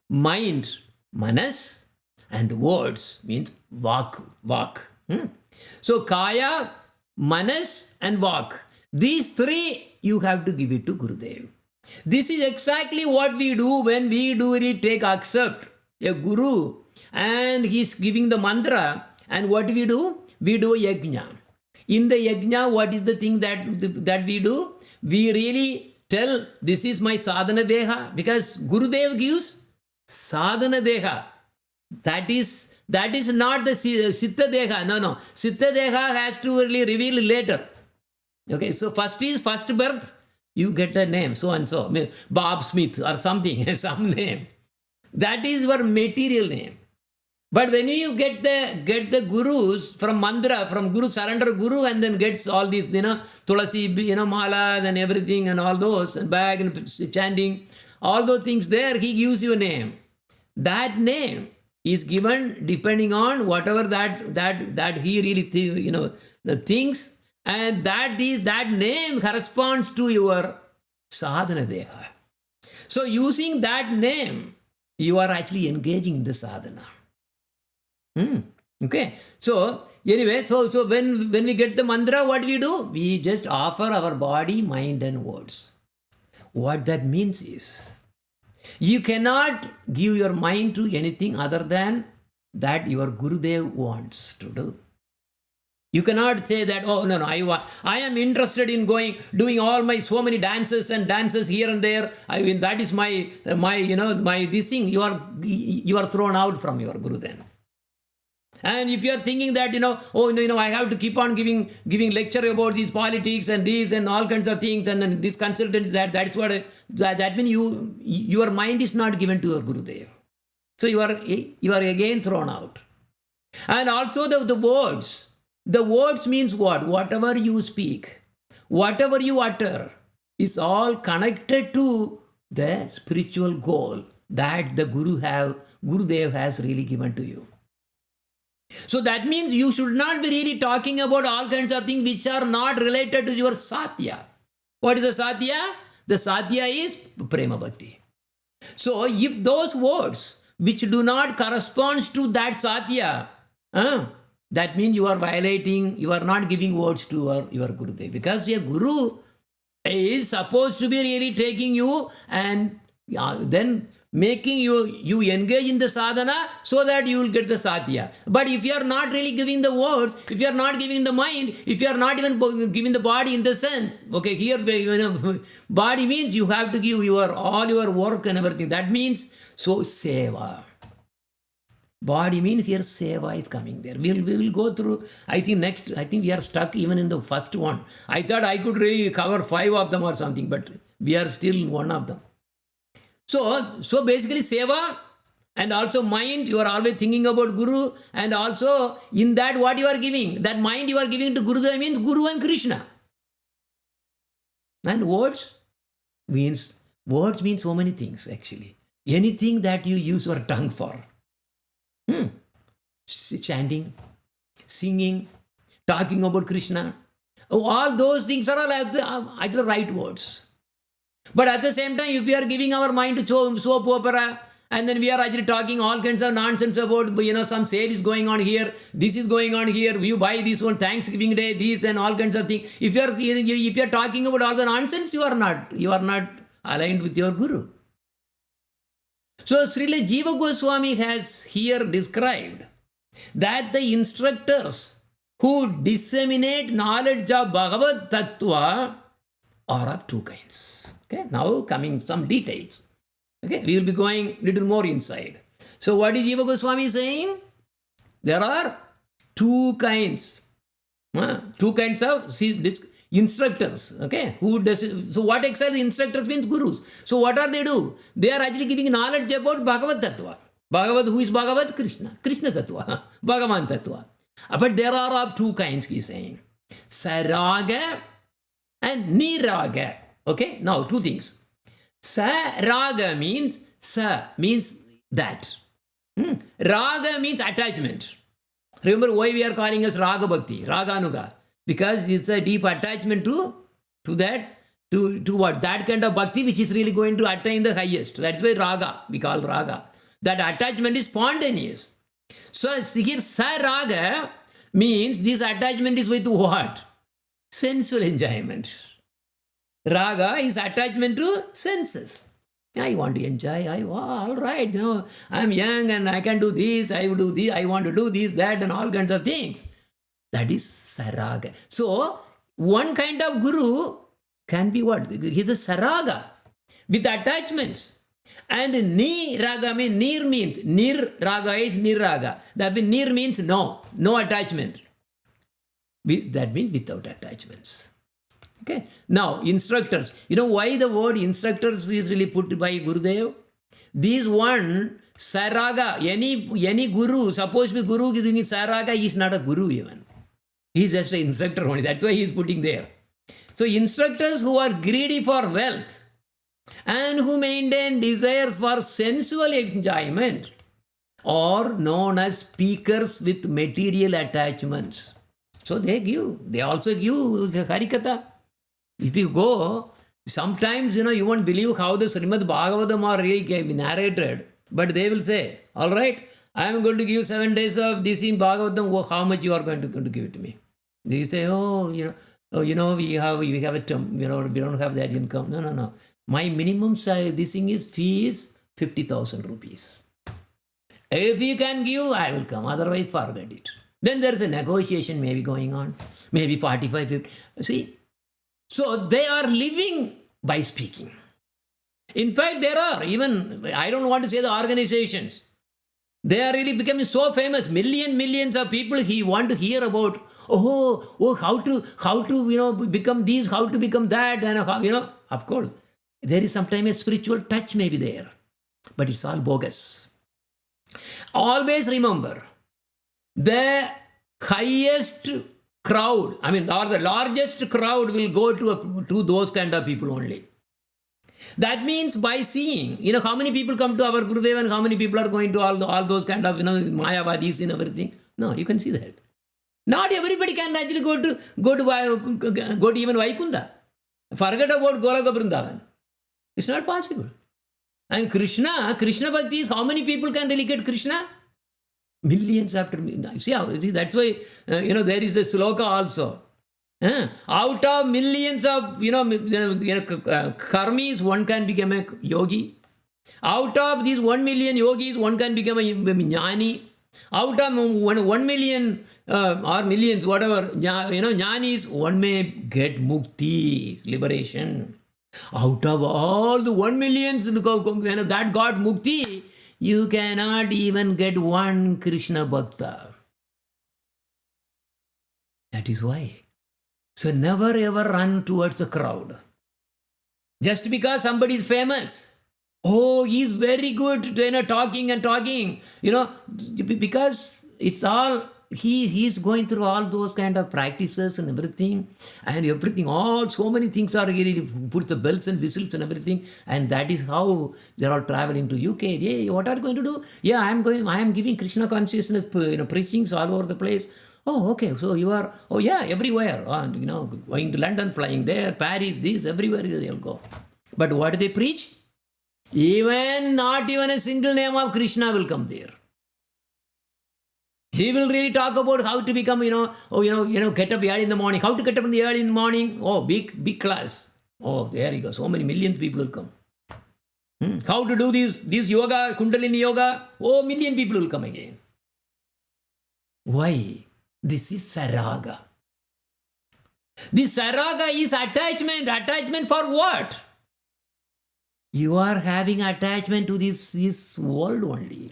mind, manas, and words, means vak. So kaya, manas, and vak. These three, you have to give it to Gurudev. This is exactly what we do when we really accept a Guru and he's giving the mantra. And what do? We do yajna. In the yajna, what is the thing that we do? We really tell, this is my sadhana deha, because Gurudev gives sadhana deha. That is not the siddha deha. No. Siddha deha has to really reveal later. Okay, so first birth, you get a name, so and so, Bob Smith or something, some name. That is your material name. But when you get the gurus from mantra, from Guru, surrender Guru, and then gets all these, Tulasi, mala and everything and all those, and bag and chanting, all those things there, he gives you a name. That name is given depending on whatever that he really the things, and that name corresponds to your sadhana deha. So using that name, you are actually engaging in the sadhana. Okay. So anyway, so when we get the mantra, what do? We just offer our body, mind, and words. What that means is, you cannot give your mind to anything other than that your Gurudev wants to do. You cannot say that, oh no, I am interested in doing all so many dances here and there. That is my this thing. You are thrown out from your Guru then. And if you are thinking that, I have to keep on giving lecture about these politics and these and all kinds of things, and then this consultants, that's what, that means your mind is not given to your Gurudev. So you are again thrown out. And also the words. The words means what? Whatever you speak, whatever you utter is all connected to the spiritual goal that the Gurudev has really given to you. So that means you should not be really talking about all kinds of things which are not related to your satya. What is the satya? The satya is prema bhakti. So if those words which do not correspond to that satya, that means you are violating, you are not giving words to your Gurudev. Because your Guru is supposed to be really taking you and then making you engage in the sadhana so that you will get the satya. But if you are not really giving the words, if you are not giving the mind, if you are not even giving the body in the sense, okay, here body means you have to give all your work and everything. That means so seva. Body means here seva is coming there. We will go through, I think we are stuck even in the first one. I thought I could really cover 5 of them or something, but we are still in one of them. So basically seva and also mind, you are always thinking about Guru, and also in that what you are giving, that mind you are giving to Guru, that means Guru and Krishna. And words means so many things actually. Anything that you use your tongue for. Chanting, singing, talking about Krishna. All those things are the right words. But at the same time, if we are giving our mind to soap opera, and then we are actually talking all kinds of nonsense about, some sale is going on here, this is going on here, you buy this one, Thanksgiving Day, this and all kinds of things. If you are talking about all the nonsense, you are not aligned with your Guru. So Srila Jiva Goswami has here described that the instructors who disseminate knowledge of Bhagavad Tattva are of 2 kinds. Okay, now coming some details. Okay, we will be going little more inside. So what is Jiva Goswami saying? There are 2 kinds. 2 kinds of instructors. Okay, so what exactly instructors means? Gurus. So what are they do? They are actually giving knowledge about Bhagavad Tattva. Bhagavad, who is Bhagavad? Krishna. Krishna Tattva. Bhagavan Tattva. But there are of 2 kinds, he is saying. Saraga and Niraga. Okay, now 2 things. Sa-raga means that. Raga means attachment. Remember why we are calling us Raga Bhakti, Raganuga? Because it's a deep attachment to that, to what? That kind of bhakti which is really going to attain the highest. That's why Raga, we call Raga. That attachment is spontaneous. So here Sa-raga means this attachment is with what? Sensual enjoyment. Raga is attachment to senses. I want to enjoy. All right, I'm young and I can do this, I will do this, I want to do this, that, and all kinds of things. That is Saraga. So, one kind of Guru can be what? He's a Saraga with attachments. And Niraga means, Nir-raga is Niraga. That means Nir means no attachment. That means without attachments. Okay. Now, instructors. You know why the word instructors is really put by Gurudev? This one, Saraga, any Guru, suppose the Guru is in Saraga, he is not a Guru even. He is just an instructor only. That's why he is putting there. So, instructors who are greedy for wealth and who maintain desires for sensual enjoyment are known as speakers with material attachments. So, they also give Harikatha. If you go, sometimes, you won't believe how the Srimad Bhagavatam are really narrated, but they will say, all right, I am going to give 7 days of this in Bhagavatam, how much you are going to give it to me? They say, we have a term, we don't have that income. No. My minimum this thing is fee is 50,000 rupees. If you can give, I will come, otherwise forget it. Then there is a negotiation maybe going on, maybe 45, 50. See? So they are living by speaking. In fact, there are even, I don't want to say the organizations, they are really becoming so famous. Millions of people he want to hear about, how to become this, how to become that, and how, of course, there is sometimes a spiritual touch maybe there, but it's all bogus. Always remember, the highest crowd, or the largest crowd will go to those kind of people only. That means by seeing, how many people come to our Gurudev and how many people are going to all those kind of, Mayavadis and everything. No, you can see that. Not everybody can actually go to even Vaikunta. Forget about Golaka Vrindavan. It's not possible. And Krishna Bhakti is how many people can really get Krishna? Millions after millions. See, that's why, there is the sloka also. Out of millions of, karmis, one can become a yogi. Out of these 1 million yogis, one can become a jnani. Out of 1 million or millions, whatever, jnanis, one may get mukti, liberation. Out of all the 1 million that got mukti, you cannot even get one Krishna Bhakta. That is why. So never ever run towards the crowd. Just because somebody is famous. Oh, he's very good, talking and talking. Because it's all, he's going through all those kind of practices and everything. So many things are really, puts the bells and whistles and everything. And that is how they're all traveling to UK. Yeah, what are you going to do? Yeah, I am giving Krishna consciousness, preachings all over the place. Oh, okay. So you are, everywhere. Going to London, flying there, Paris, this, everywhere they'll go. But what do they preach? Not even a single name of Krishna will come there. He will really talk about how to become, get up early in the morning. How to get up early in the morning? Oh, big class. Oh, there you go. So many millions people will come. How to do this yoga, Kundalini yoga? Oh, million people will come again. Why? This is saraga. This saraga is attachment. Attachment for what? You are having attachment to this world only.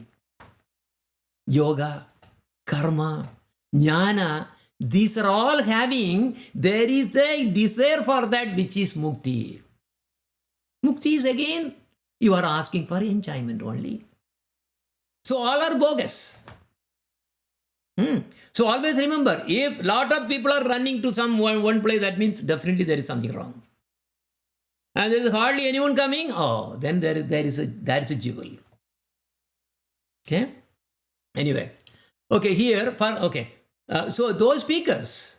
Yoga, karma, jnana, these are all having, there is a desire for that which is mukti. Mukti is again, you are asking for enjoyment only. So all are bogus. So always remember, if lot of people are running to some one place, that means definitely there is something wrong. And there is hardly anyone coming, then there is a jewel. Okay? Anyway. Okay, here, so those speakers,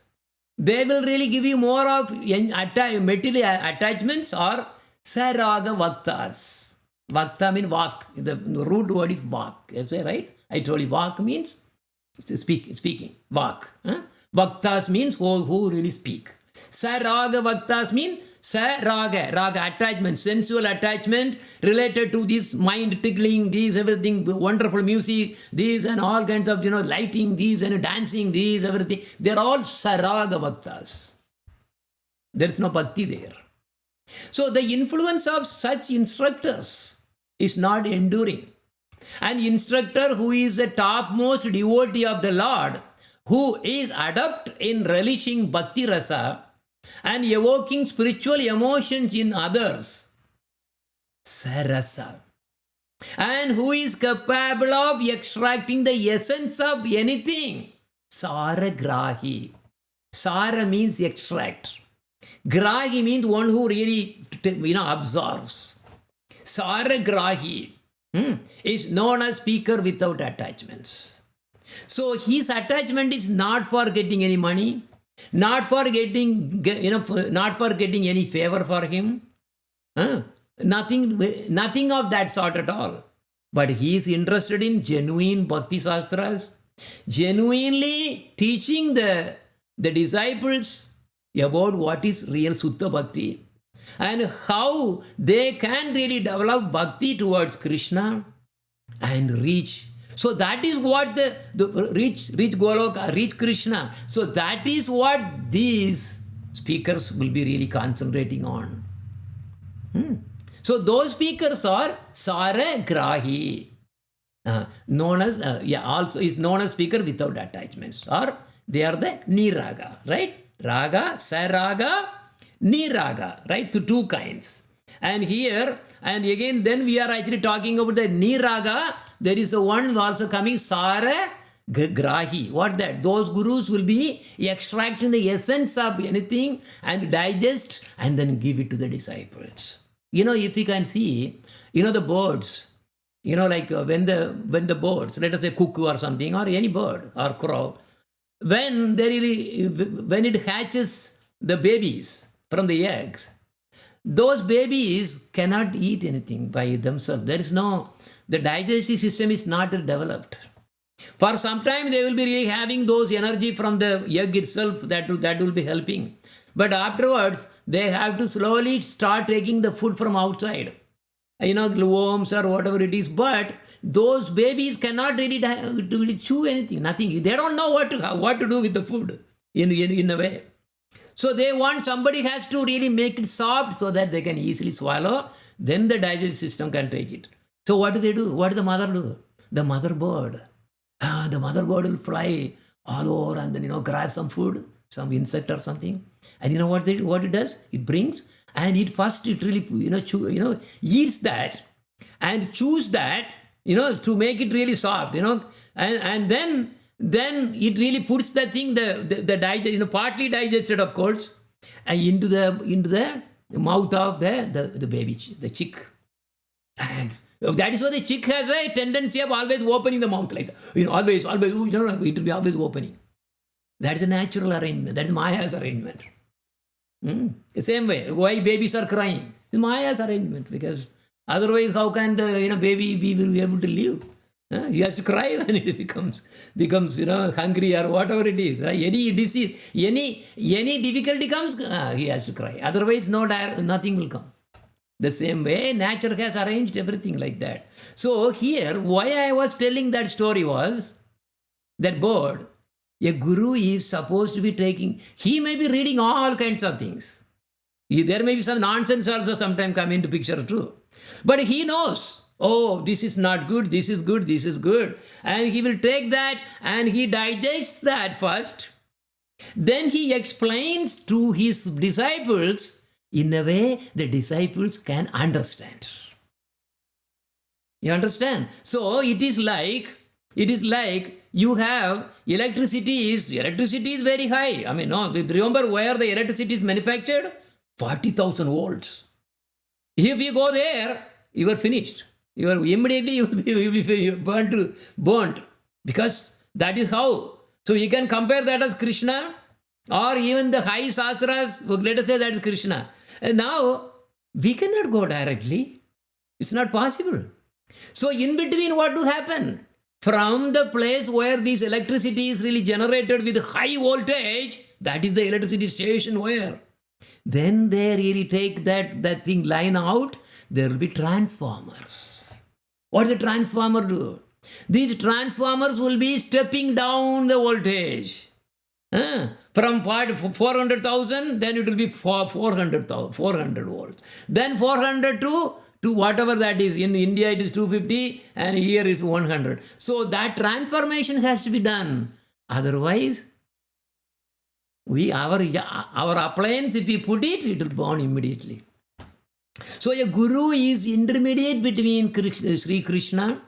they will really give you more of material attachments or saraga vaktas. Vakta means vak. The root word is vak. Is that right? I told you vak means speaking. Vak. Vaktas means who really speak. Saraga vaktas mean raga attachment, sensual attachment related to this mind tickling, these everything, wonderful music, these and all kinds of, lighting, these and dancing, these everything. They're all saraga bhaktas. There is no bhakti there. So the influence of such instructors is not enduring. An instructor who is the topmost devotee of the Lord, who is adept in relishing bhakti rasa, and evoking spiritual emotions in others, sarasa, and who is capable of extracting the essence of anything, saragrahi. Sara means extract. Grahi means one who really, absorbs. Saragrahi is known as speaker without attachments. So his attachment is not for getting any money, not for getting any favor for him. Nothing of that sort at all. But he is interested in genuine Bhakti Shastras, genuinely teaching the disciples about what is real Sutta Bhakti and how they can really develop Bhakti towards Krishna and reach. So that is what the reach Goloka, reach Krishna. So that is what these speakers will be really concentrating on. So those speakers are Saragrahi, known as, also is known as speaker without attachments, or they are the Niraga, right? Raga, Saraga, Niraga, right? To two kinds. And here, and again, then we are actually talking about the Niraga. There is a one also coming, Saragrahi. What that? Those gurus will be extracting the essence of anything and digest and then give it to the disciples. If you can see, the birds, like when the birds, let us say cuckoo or something, or any bird or crow, when it hatches the babies from the eggs, those babies cannot eat anything by themselves. There is no, the digestive system is not developed. For some time, they will be really having those energy from the egg itself that will be helping. But afterwards, they have to slowly start taking the food from outside. The worms or whatever it is. But those babies cannot really chew anything, nothing. They don't know what to do with the food in a way. So they want somebody has to really make it soft so that they can easily swallow. Then the digestive system can take it. So what do they do? What does the mother do? The mother bird. The mother bird will fly all over and then grab some food, some insect or something. And you know what it does? It brings and it really eats that and chews that to make it really soft. And then it really puts the thing the digest partly digested of course and into the mouth of the baby, the chick. And that is why the chick has a tendency of always opening the mouth like that. Always, it will be always opening. That is a natural arrangement. That is Maya's arrangement. The same way, why babies are crying. It's Maya's arrangement, because otherwise how can the baby be able to live? He has to cry when it becomes hungry or whatever it is. Any disease, any difficulty comes, he has to cry. Otherwise, nothing will come. The same way, nature has arranged everything like that. So here, why I was telling that story was that bird, a guru is supposed to be taking, he may be reading all kinds of things. There may be some nonsense also sometimes come into picture too. But he knows, oh, this is not good, this is good, this is good. And he will take that and he digests that first. Then he explains to his disciples in a way the disciples can understand. You understand? So it is like you have electricity is very high. Remember where the electricity is manufactured? 40,000 volts. If you go there, you are finished. You will be burnt. Because that is how. So you can compare that as Krishna, or even the high sastras, let us say that is Krishna. And now, we cannot go directly. It's not possible. So in between, what will happen? From the place where this electricity is really generated with high voltage, that is the electricity station where. Then they really take that thing line out, there will be transformers. What does the transformer do? These transformers will be stepping down the voltage. From 400,000, then it will be 400 volts. Then 400 to whatever that is. In India, it is 250 and here is 100. So that transformation has to be done. Otherwise, our appliance, if we put it, it will burn immediately. So a guru is intermediate between Sri Krishna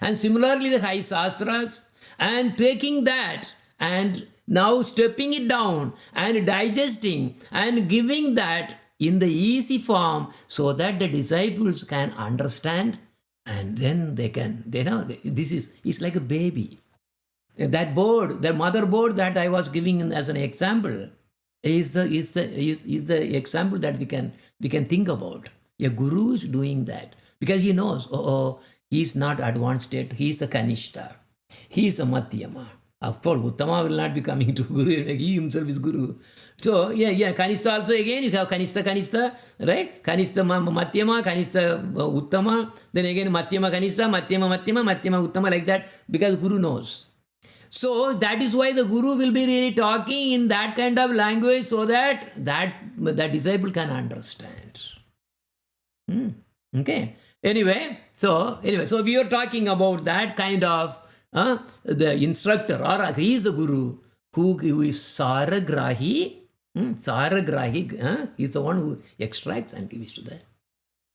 and similarly the high sastras, and taking that and now stepping it down and digesting and giving that in the easy form so that the disciples can understand, and then they can, it's like a baby. That bird, the mother bird that I was giving as an example is the example that we can think about. A guru is doing that because he knows, he is not advanced state, he is a kanishta, he is a madhyama. Of course, Uttama will not be coming to Guru, he himself is Guru. So, Kanistha also again, you have Kanistha, right? Kanistha Madhyama, Kanistha Uttama, then again Madhyama Kanistha, Madhyama Uttama, like that, because Guru knows. So, that is why the Guru will be really talking in that kind of language so that disciple can understand. Okay. Anyway, so we are talking about that kind of the instructor, or he is the guru who is saragrahi. Saragrahi, he is the one who extracts and gives to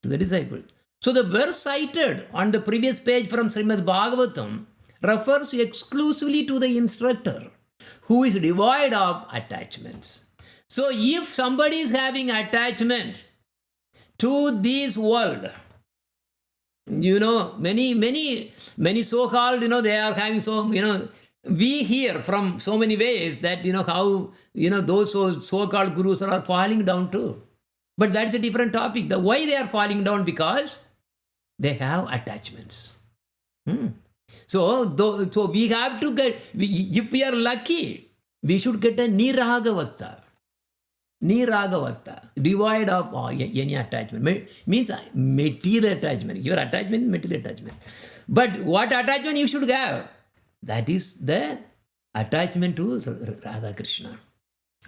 the disciple. So the verse cited on the previous page from Srimad Bhagavatam refers exclusively to the instructor who is devoid of attachments. So if somebody is having attachment to this world, many so-called, they are having we hear from so many ways that, how, those so-called gurus are falling down too. But that's a different topic. The why they are falling down, because they have attachments. So we have to get, if we are lucky, we should get a niragavata. Niragavata, devoid of any attachment. Means material attachment. Your attachment is material attachment. But what attachment you should have? That is the attachment to Radha Krishna.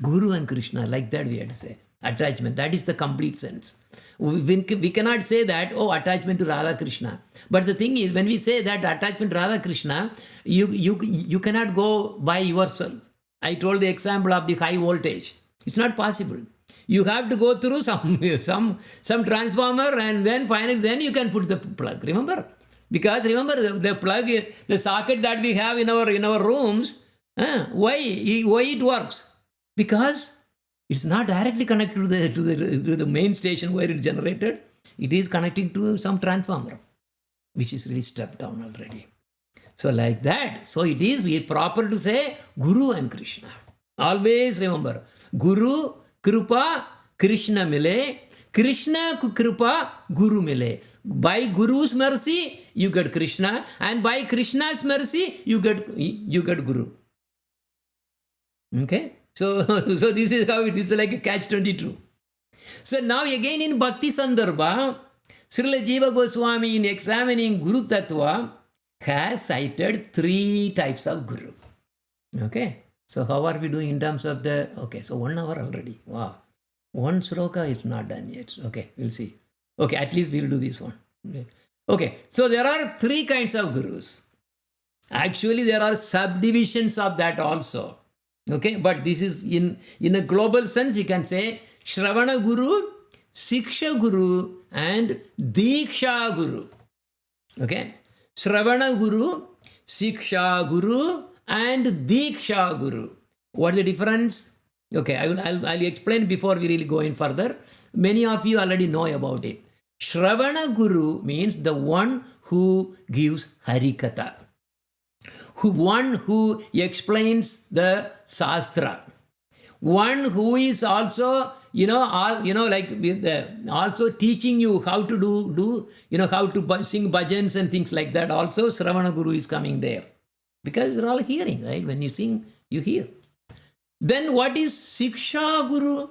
Guru and Krishna, like that we have to say. Attachment, that is the complete sense. We cannot say that, attachment to Radha Krishna. But the thing is, when we say that attachment to Radha Krishna, you cannot go by yourself. I told the example of the high voltage. It's not possible. You have to go through some transformer, and then finally then you can put the plug. Remember? Because remember the plug, the socket that we have in our rooms, why it works? Because it's not directly connected to the main station where it's generated. It is connecting to some transformer, which is really stepped down already. So like that. So it is proper to say Guru and Krishna. Always remember, Guru Kripa Krishna mile, Krishna Kripa Guru mile. By Guru's mercy, you get Krishna, and by Krishna's mercy, you get Guru. Okay? So this is how it is, like a catch-22. So now again in Bhakti Sandarbha, Srila Jiva Goswami, in examining Guru Tattva, has cited 3 types of Guru. Okay? So how are we doing in terms of the... Okay, so 1 hour already. Wow. 1 sloka is not done yet. Okay, we'll see. Okay, at least we'll do this one. Okay, so there are 3 kinds of Gurus. Actually, there are subdivisions of that also. Okay, but this is in a global sense, you can say Shravana Guru, Siksha Guru, and Diksha Guru. Okay, Shravana Guru, Siksha Guru, and Diksha Guru. What is the difference? Okay, I'll explain before we really go in further. Many of you already know about it. Shravana Guru means the one who gives Harikatha. One who explains the Shastra. One who is also, also teaching you how to do how to sing bhajans and things like that. Also, Shravana Guru is coming there. Because you're all hearing, right? When you sing, you hear. Then what is Siksha Guru?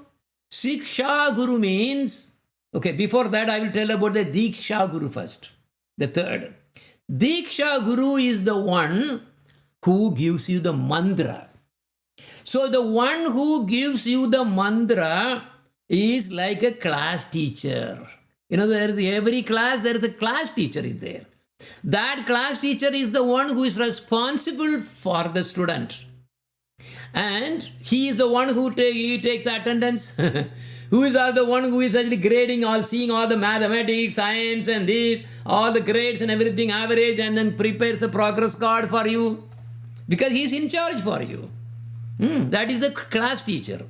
Siksha Guru means, okay, before that I will tell about the Diksha Guru first. The third. Diksha Guru is the one who gives you the mantra. So the one who gives you the mantra is like a class teacher. Every class, there is a class teacher is there. That class teacher is the one who is responsible for the student. And he is the one who takes attendance. Who is the one who is actually grading seeing all the mathematics, science and this, all the grades and everything, average, and then prepares a progress card for you. Because he is in charge for you. That is the class teacher.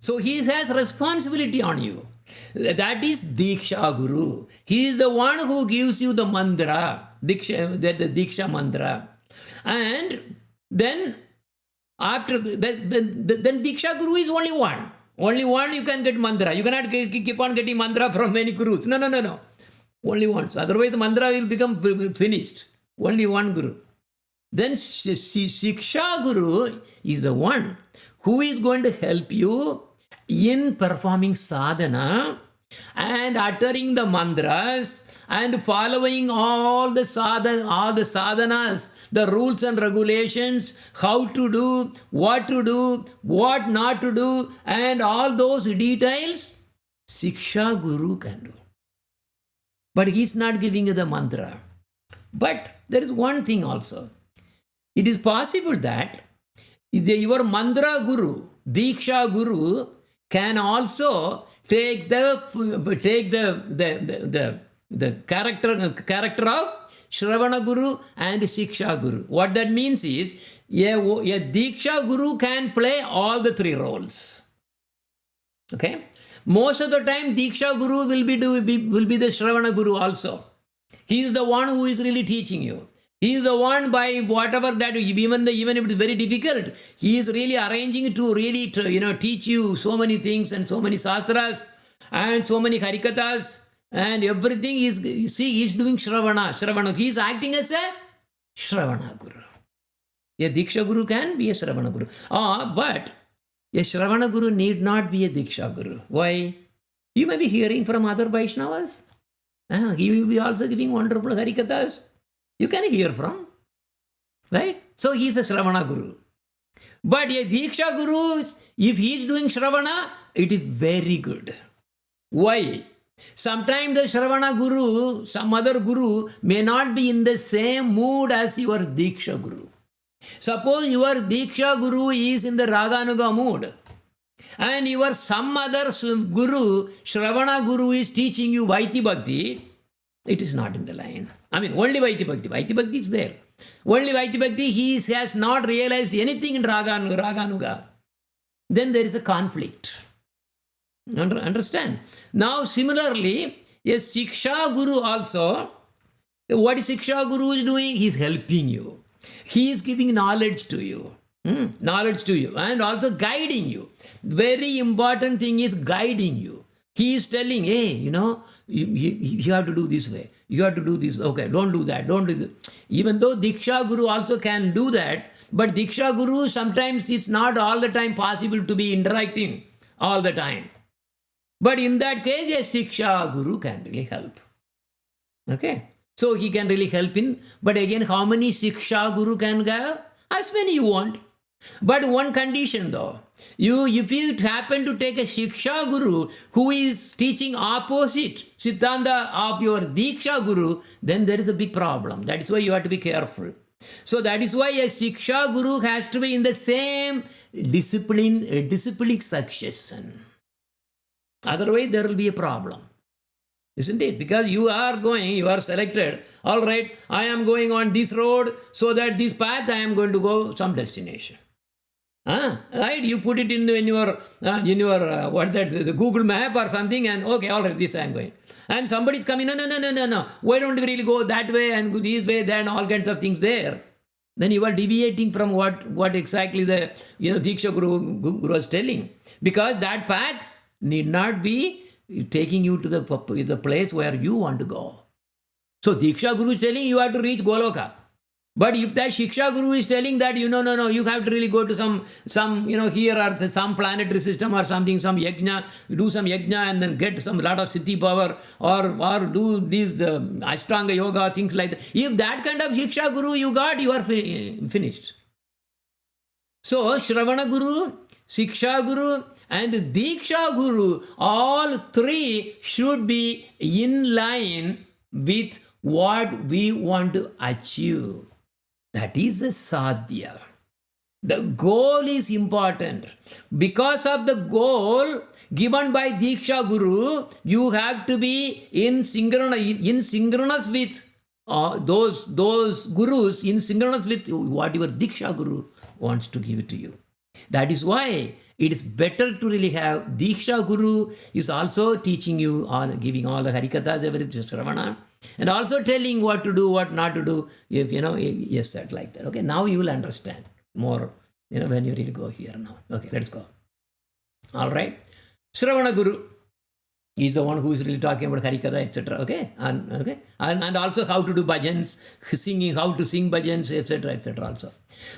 So he has responsibility on you. That is Diksha Guru. He is the one who gives you the mantra, the Diksha mantra. And then after then Diksha Guru is only one. Only one you can get mantra. You cannot keep on getting mantra from many gurus. No. Only one. So otherwise the mantra will become finished. Only one Guru. Then Siksha Guru is the one who is going to help you in performing sadhana and uttering the mantras and following all the sadhanas, the rules and regulations, how to do, what not to do, and all those details, Siksha Guru can do. But he's not giving you the mantra. But there is one thing also. It is possible that your mantra Guru, Diksha Guru, can also take the character of Shravana Guru and Siksha Guru. What that means is, a Diksha Guru can play all the 3 roles. Okay? Most of the time, Diksha Guru will be the Shravana Guru also. He is the one who is really teaching you. He is the one by whatever that, even if it is very difficult, he is really arranging to really teach you so many things and so many sastras. and so many harikathas and everything is, you see, he's doing Shravana. He is acting as a Shravana Guru. A Diksha Guru can be a Shravana Guru. But a Shravana Guru need not be a Diksha Guru. Why? You may be hearing from other Vaishnavas. He will be also giving wonderful harikathas. You can hear from. Right? So he is a Shravana Guru. But a Diksha Guru, if he is doing Shravana, it is very good. Why? Sometimes the Shravana Guru, some other Guru, may not be in the same mood as your Diksha Guru. Suppose your Diksha Guru is in the Raganuga mood, and your some other Guru, Shravana Guru, is teaching you Vaiti Bhakti, it is not in the line. I mean, only Vaiti Bhakti. Vaiti Bhakti is there. Only Vaiti Bhakti, he has not realized anything in Raganuga. Then there is a conflict. Understand? Now, similarly, a Siksha Guru also, what is Siksha Guru is doing? He is helping you. He is giving knowledge to you. Knowledge to you and also guiding you. Very important thing is guiding you. He is telling, hey, you have to do this way. You have to do this. Okay, don't do that. Don't do this. Even though Diksha Guru also can do that, but Diksha Guru sometimes it's not all the time possible to be interacting all the time. But in that case, a Siksha Guru can really help. Okay? So he can really help in. But again, how many Siksha Guru can have? As many you want. But one condition though. If you happen to take a Siksha Guru who is teaching opposite Siddhanta of your Diksha Guru, then there is a big problem. That is why you have to be careful. So that is why a Siksha Guru has to be in the same disciplinic succession. Otherwise, there will be a problem. Isn't it? Because you are selected. All right, I am going on this road so that this path I am going to go some destination. Right? You put it in your the Google map or something, and okay, all right, this I am going. And somebody is coming, no. Why don't we really go that way and go this way, then all kinds of things there. Then you are deviating from what exactly the Diksha Guru was telling. Because that path need not be taking you to the place where you want to go. So Diksha Guru is telling you have to reach Goloka. But if that Shiksha Guru is telling that, no, you have to really go to some here or some planetary system or something, some yajna, do some yajna and then get some lot of siddhi power or do these Ashtanga yoga, things like that. If that kind of Shiksha Guru you got, you are finished. So Shravana Guru, Siksha Guru and Diksha Guru, all three should be in line with what we want to achieve. That is a sadhya. The goal is important. Because of the goal given by Diksha Guru, you have to be in synchronous with those gurus, in synchronous with what your Diksha Guru wants to give to you. That is why it is better to really have Diksha Guru is also teaching you, giving all the harikathas, everything, Shravana, and also telling what to do, what not to do. Yes, that like that. Okay, now you will understand more. When you really go here now. Okay, let's go. All right, Shravana Guru is the one who is really talking about harikatha, etc. Okay, and also how to do bhajans, singing, how to sing bhajans, etc., etc. Also,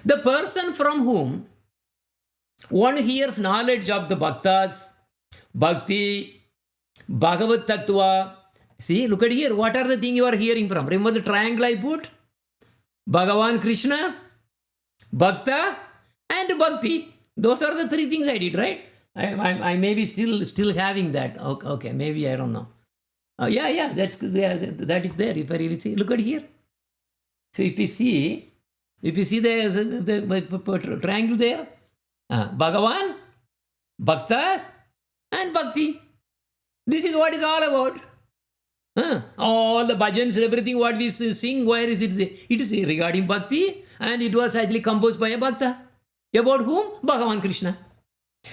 the person from whom one hears knowledge of the bhaktas, bhakti, Bhagavad Tattva. See, look at here. What are the things you are hearing from? Remember the triangle I put? Bhagavan Krishna, Bhakta, and Bhakti. Those are the three things I did, right? I may be still having that. Okay, maybe I don't know. Yeah, that is there. If I really see, look at here. So if you see the triangle there, Bhagavan, Bhaktas, and Bhakti. This is what it's all about. All the bhajans, everything what we sing, where is it? It is regarding Bhakti, and it was actually composed by a Bhakta. About whom? Bhagavan Krishna.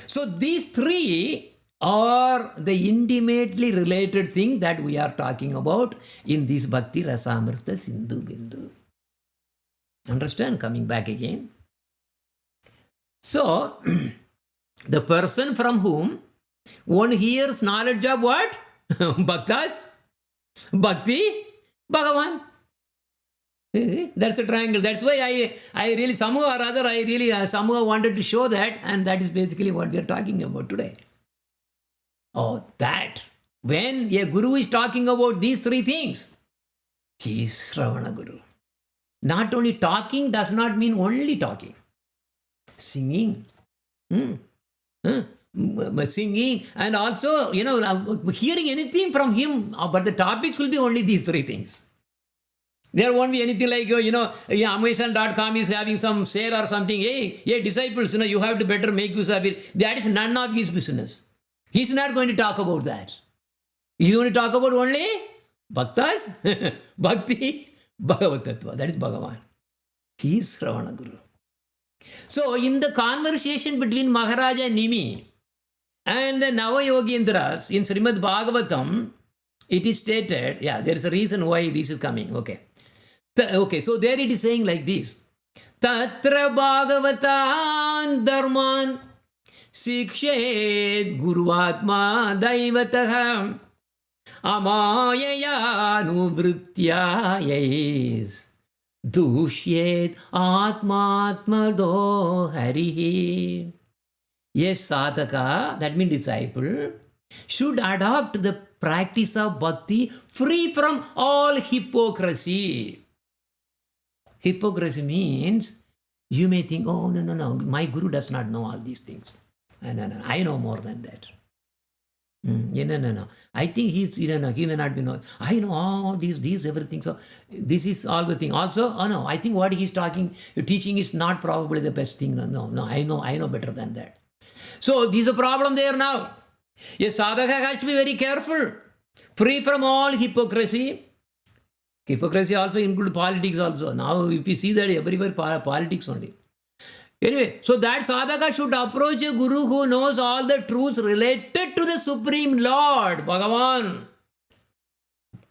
So these three are the intimately related thing that we are talking about in this Bhakti Rasamrta Sindhu Bindu. Understand? Coming back again. So, the person from whom One hears knowledge of what? Bhaktas, Bhakti, Bhagavan. That's a triangle. That's why I really, somehow or other, I really somehow wanted to show that, and that is basically what we are talking about today. Oh, that. When a guru is talking about these three things, he is Shravana Guru. Not only talking does not mean only talking. Singing. Singing, and also, hearing anything from him, but the topics will be only these three things. There won't be anything like, Amazon.com is having some sale or something. Hey, disciples, you have to better make use of it. That is none of his business. He's not going to talk about that. He's going to talk about only Bhaktas, Bhakti, Bhagavad Tattva. That is Bhagavan. He is Shravana Guru. So, in the conversation between Maharaja Nimi and the Navayogindras in Srimad Bhagavatam, it is stated, there is a reason why this is coming. Okay, so there it is saying like this. Tatra Bhagavatan Dharman Sikshet Guruvatma Daivataham Amayaya Nuvrityayais Dushyet Atmatmado Harihi. A sadhaka, that means disciple, should adopt the practice of bhakti free from all hypocrisy. Hypocrisy means you may think, oh, no, my guru does not know all these things. No, I know more than that. No. I think he may not be knowing. I know all these everything. So this is all the thing. Also, no, I think what he's teaching is not probably the best thing. No, I know better than that. So this is a problem there now. A sadhaka has to be very careful, free from all hypocrisy. Hypocrisy also includes politics also. Now if you see that everywhere politics only. Anyway, so that sadhaka should approach a guru who knows all the truths related to the Supreme Lord, Bhagavan.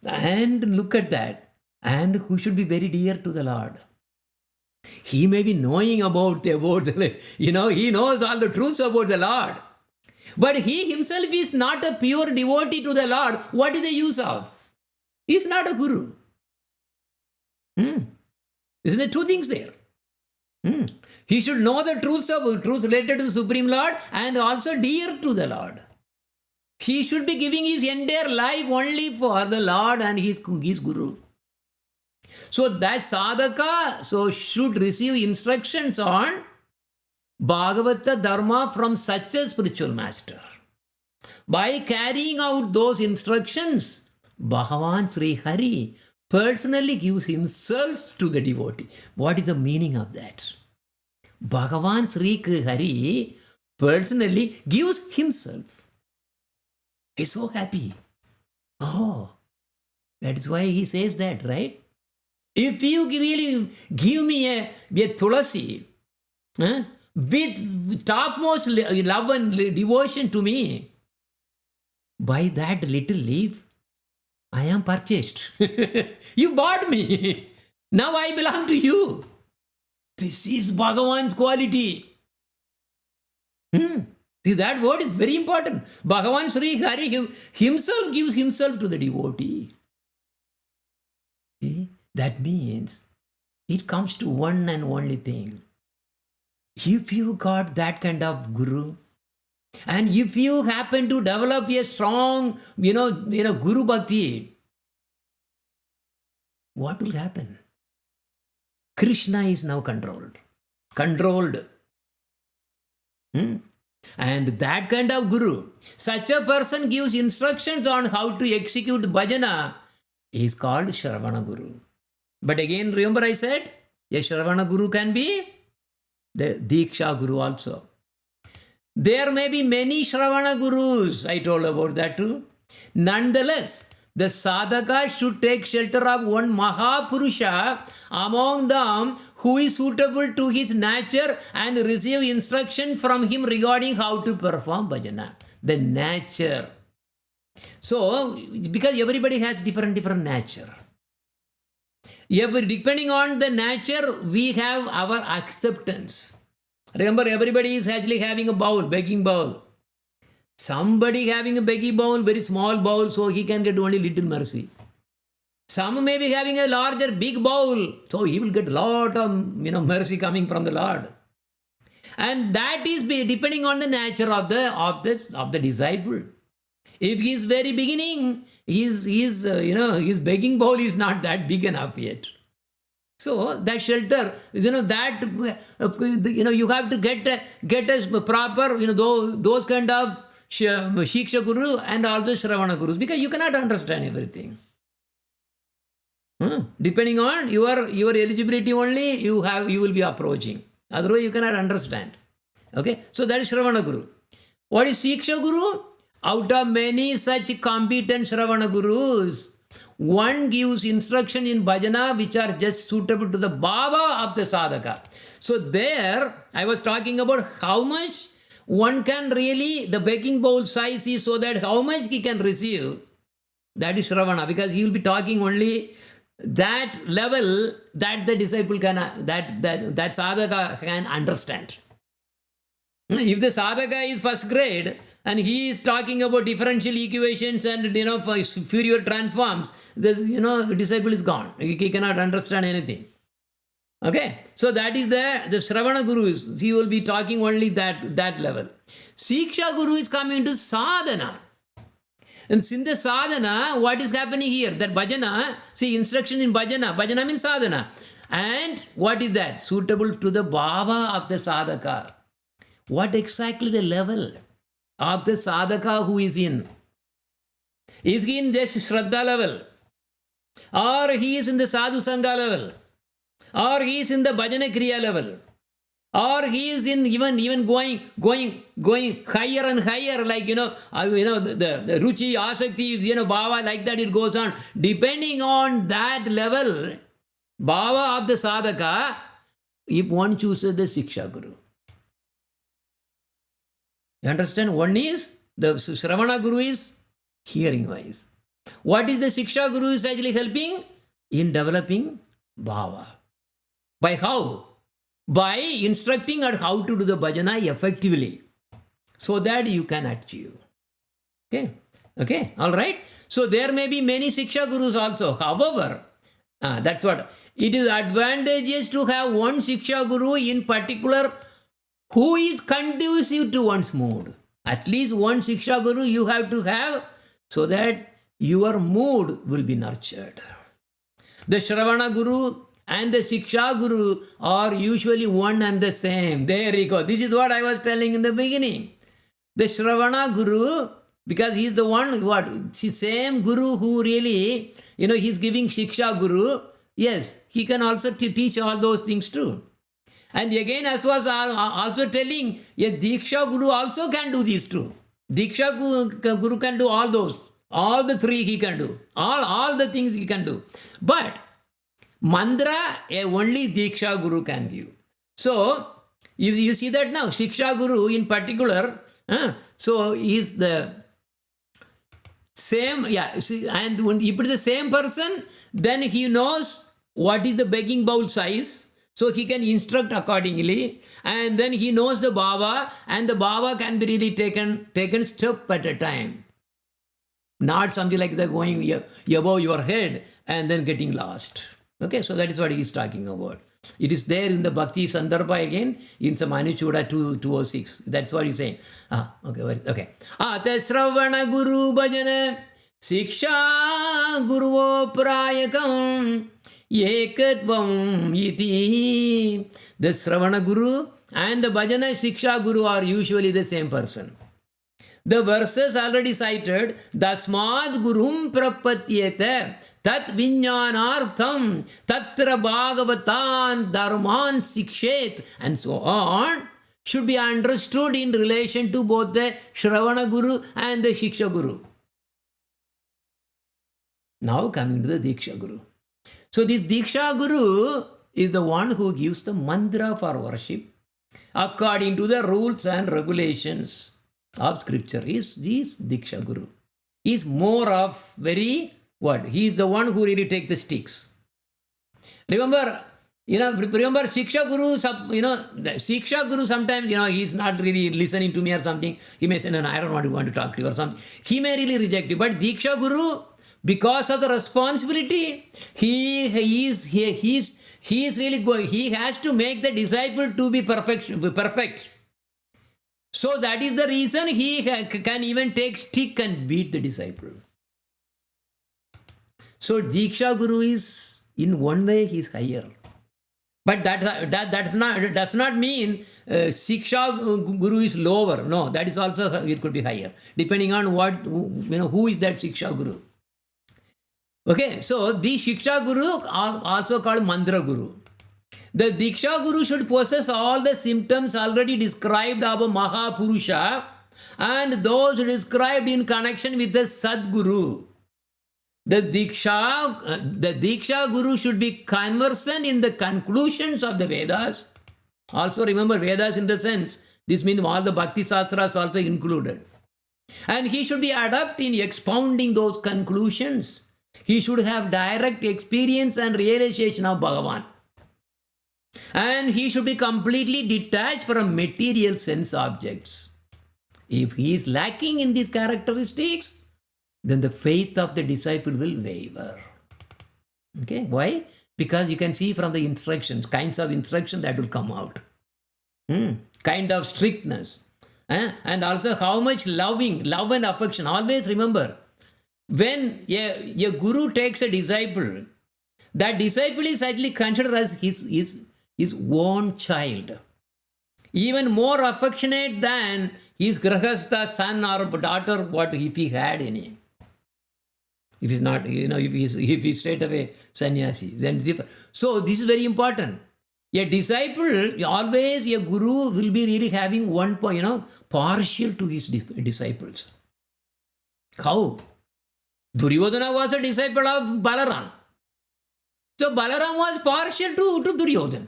And look at that. And who should be very dear to the Lord. He may be knowing about he knows all the truths about the Lord. But he himself is not a pure devotee to the Lord. What is the use of? He is not a guru. Isn't there two things there? He should know the truths related to the Supreme Lord and also dear to the Lord. He should be giving his entire life only for the Lord and his guru. So that sadhaka should receive instructions on Bhagavata Dharma from such a spiritual master. By carrying out those instructions, Bhagavan Sri Hari personally gives himself to the devotee. What is the meaning of that? Bhagavan Sri Hari personally gives himself. He's so happy. Oh, that is why he says that, right? If you really give me a tulasi with topmost love and devotion to me, by that little leaf, I am purchased. You bought me. Now I belong to you. This is Bhagavan's quality. See, that word is very important. Bhagavan Sri Hari himself gives himself to the devotee. See, that means it comes to one and only thing. If you got that kind of guru, and if you happen to develop a strong, guru bhakti, what will happen? Krishna is now controlled. And that kind of guru, such a person gives instructions on how to execute bhajana, is called Shravana Guru. But again, remember I said, a Shravana Guru can be the Diksha Guru also. There may be many Shravana Gurus, I told about that too. Nonetheless, the sadhaka should take shelter of one Mahapurusha among them who is suitable to his nature and receive instruction from him regarding how to perform bhajana. The nature. So, because everybody has different nature. Depending on the nature, we have our acceptance. Remember, everybody is actually having a bowl, begging bowl. Somebody having a beggy bowl, very small bowl, so he can get only little mercy. Some may be having a larger, big bowl, so he will get lot of mercy coming from the Lord. And that is depending on the nature of the disciple. If he is very beginning, his begging bowl is not that big enough yet. So that shelter, you have to get a proper, those kind of Shiksha Guru and also Shravana Gurus, because you cannot understand everything. Depending on your eligibility only, you will be approaching. Otherwise, you cannot understand. Okay, so that is Shravana Guru. What is Shiksha Guru? Out of many such competent Shravana Gurus, one gives instruction in bhajana which are just suitable to the bhava of the sadhaka. So there, I was talking about how much one can really, the begging bowl size is so that how much he can receive. That is Shravana, because he will be talking only that level that the disciple can, that sadhaka can understand. If the sadhaka is first grade and he is talking about differential equations and Fourier transforms, the disciple is gone. He cannot understand anything. Okay, so that is the Shravana Guru he will be talking only that level. Shiksha Guru is coming to sadhana. And in the sadhana, what is happening here? That bhajana, see, instruction in bhajana. Bhajana means sadhana. And what is that? Suitable to the bhava of the sadhaka. What exactly the level of the sadhaka who is in? Is he in this Shraddha level? Or he is in the Sadhu Sangha level? Or he is in the Bhajana Kriya level? Or he is in even going higher and higher, like the Ruchi, Asakti, Bhava, like that it goes on. Depending on that level, Bhava of the sadhaka, if one chooses the Shiksha Guru. You understand? One is, the Shravana Guru is hearing wise. What is the Shiksha Guru is actually helping? In developing Bhava. By how? By instructing on how to do the bhajana effectively, so that you can achieve. Okay, all right. So there may be many Shiksha Gurus also. However, that's what, it is advantageous to have one Shiksha Guru in particular who is conducive to one's mood. At least one Shiksha Guru you have to have, so that your mood will be nurtured. The Shravana Guru and the Shiksha Guru are usually one and the same. There you go. This is what I was telling in the beginning. The Shravana Guru, because he is the one, the same Guru who really, he's giving Shiksha Guru. Yes, he can also teach all those things too. And again, as was also telling, a Diksha Guru also can do these too. Diksha Guru can do all those. All the three he can do. All the things he can do. But mantra, only Diksha Guru can give. So, you see that now, Shiksha Guru in particular, so is the same, and when if it is the same person, then he knows what is the begging bowl size, so he can instruct accordingly, and then he knows the bhava, and the bhava can be really taken step at a time. Not something like that going above your head and then getting lost. Okay, so that is what he is talking about. It is there in the Bhakti Sandarbha again, in some Anuchuda 206. That's what he's saying. Okay. Atasravana Guru Bhajana Shiksha Guru Prayakam Ekatvam Iti. The Sravana Guru and the Bhajana Shiksha Guru are usually the same person. The verses already cited, Dasmad Gurum Prapatyeta Tat Vinyanartham Tatra Bhagavatan Dharman Sikshet, and so on, should be understood in relation to both the Shravana Guru and the Shiksha Guru. Now coming to the Diksha Guru. So this Diksha Guru is the one who gives the mantra for worship according to the rules and regulations of scripture. Is this Diksha Guru. He is more of very, he is the one who really takes the sticks. Remember, Remember Shiksha Guru, the Shiksha Guru sometimes, he's not really listening to me or something. He may say, no, I don't want to talk to you or something. He may really reject you. But Diksha Guru, because of the responsibility, he is really going, he has to make the disciple to be perfect. So that is the reason he can even take stick and beat the disciple. So Diksha Guru is, in one way, he is higher. But that does not mean Shiksha Guru is lower. No, that is also, it could be higher, depending on who is that Shiksha Guru. Okay, so the Shiksha Guru are also called Mantra Guru. The Diksha Guru should possess all the symptoms already described of a Mahapurusha and those described in connection with the Sadguru. The Diksha Guru should be conversant in the conclusions of the Vedas. Also remember Vedas in the sense, this means all the Bhakti Sastras also included. And he should be adept in expounding those conclusions. He should have direct experience and realization of Bhagavan. And he should be completely detached from material sense objects. If he is lacking in these characteristics, then the faith of the disciple will waver. Okay, why? Because you can see from the instructions, kinds of instruction that will come out. Kind of strictness. And also how much love and affection. Always remember, when a guru takes a disciple, that disciple is actually considered as his own child. Even more affectionate than his grahastha son or daughter, what if he had any. If he's not, if he's straight away sannyasi, then it's different. So this is very important. A disciple, always a guru will be really having one point, partial to his disciples. How? Duryodhana was a disciple of Balaram. So Balaram was partial to Duryodhana.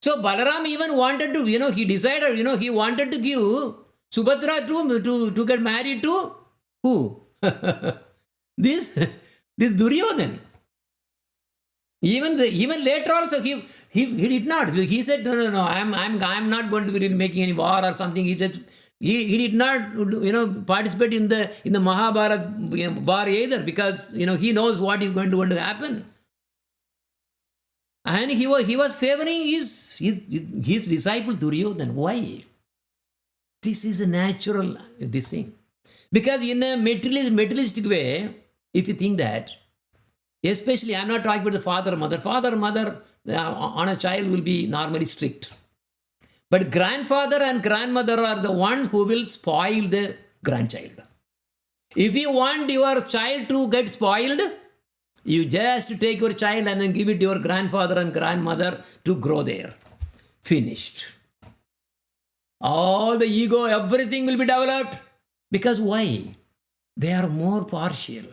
So Balaram even wanted to, he decided, he wanted to give Subhadra to get married to who? This Duryodhana. Even later also he did not. He said no. I'm not going to be making any war or something. He just he did not participate in the Mahabharata war either, because he knows what is going to happen. And he was favoring his disciple Duryodhana. Why? This is a natural this thing. Because in a materialistic way, if you think that, especially I'm not talking about the father or mother on a child will be normally strict. But grandfather and grandmother are the ones who will spoil the grandchild. If you want your child to get spoiled, you just take your child and then give it to your grandfather and grandmother to grow there. Finished. All the ego, everything will be developed. Because why? They are more partial.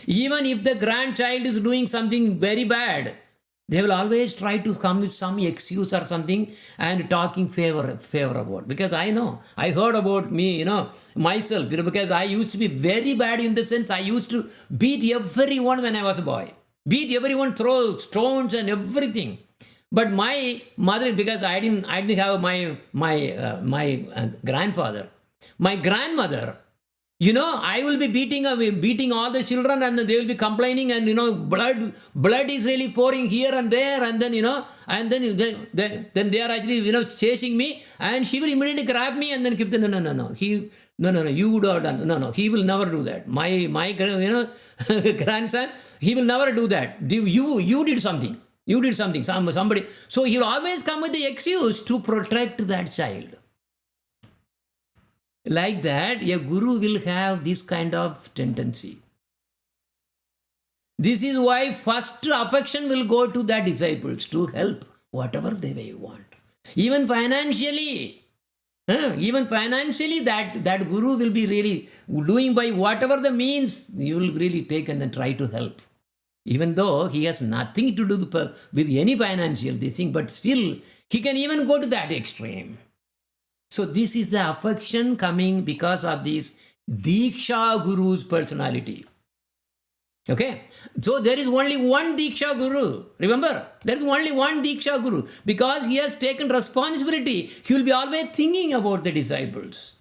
Even if the grandchild is doing something very bad, they will always try to come with some excuse or something and talking favor about. Because I know, I heard about me, myself, because I used to be very bad in the sense I used to beat everyone when I was a boy. Beat everyone, throw stones and everything. But my mother, because I didn't have my grandfather. My grandmother, I will be beating all the children, and they will be complaining, and blood is really pouring here and there, and then then they are actually chasing me, and she will immediately grab me and then keep the no, you would have done, no, he will never do that. My grandson, he will never do that. You did something. You did something. Somebody. So he will always come with the excuse to protect that child. Like that, a guru will have this kind of tendency. This is why first affection will go to the disciples to help whatever they may want. Even financially, that guru will be really doing by whatever the means, you will really take and then try to help. Even though he has nothing to do with any financial thing, but still he can even go to that extreme. So this is the affection coming because of this Diksha Guru's personality. Okay, so there is only one Diksha Guru. Remember, there is only one Diksha Guru. Because he has taken responsibility, he will be always thinking about the disciples.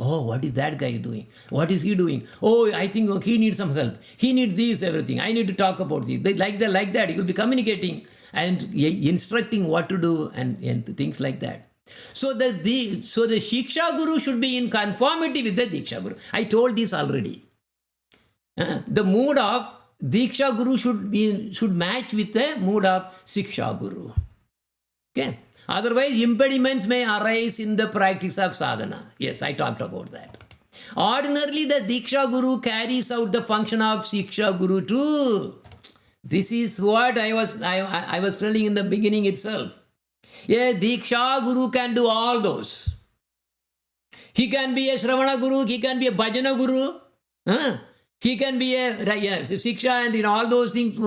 Oh, what is that guy doing? What is he doing? Oh, I think he needs some help. He needs this, everything. I need to talk about this. Like that. He will be communicating and instructing what to do and things like that. So the Shiksha Guru should be in conformity with the Diksha Guru. I told this already. The mood of Diksha Guru should match with the mood of Shiksha Guru. Okay. Otherwise, impediments may arise in the practice of sadhana. Yes, I talked about that. Ordinarily, the Diksha Guru carries out the function of Shiksha Guru too. This is what I was telling in the beginning itself. A Diksha Guru can do all those. He can be a Shravana Guru, he can be a Bhajana Guru, he can be a Shiksha and all those things.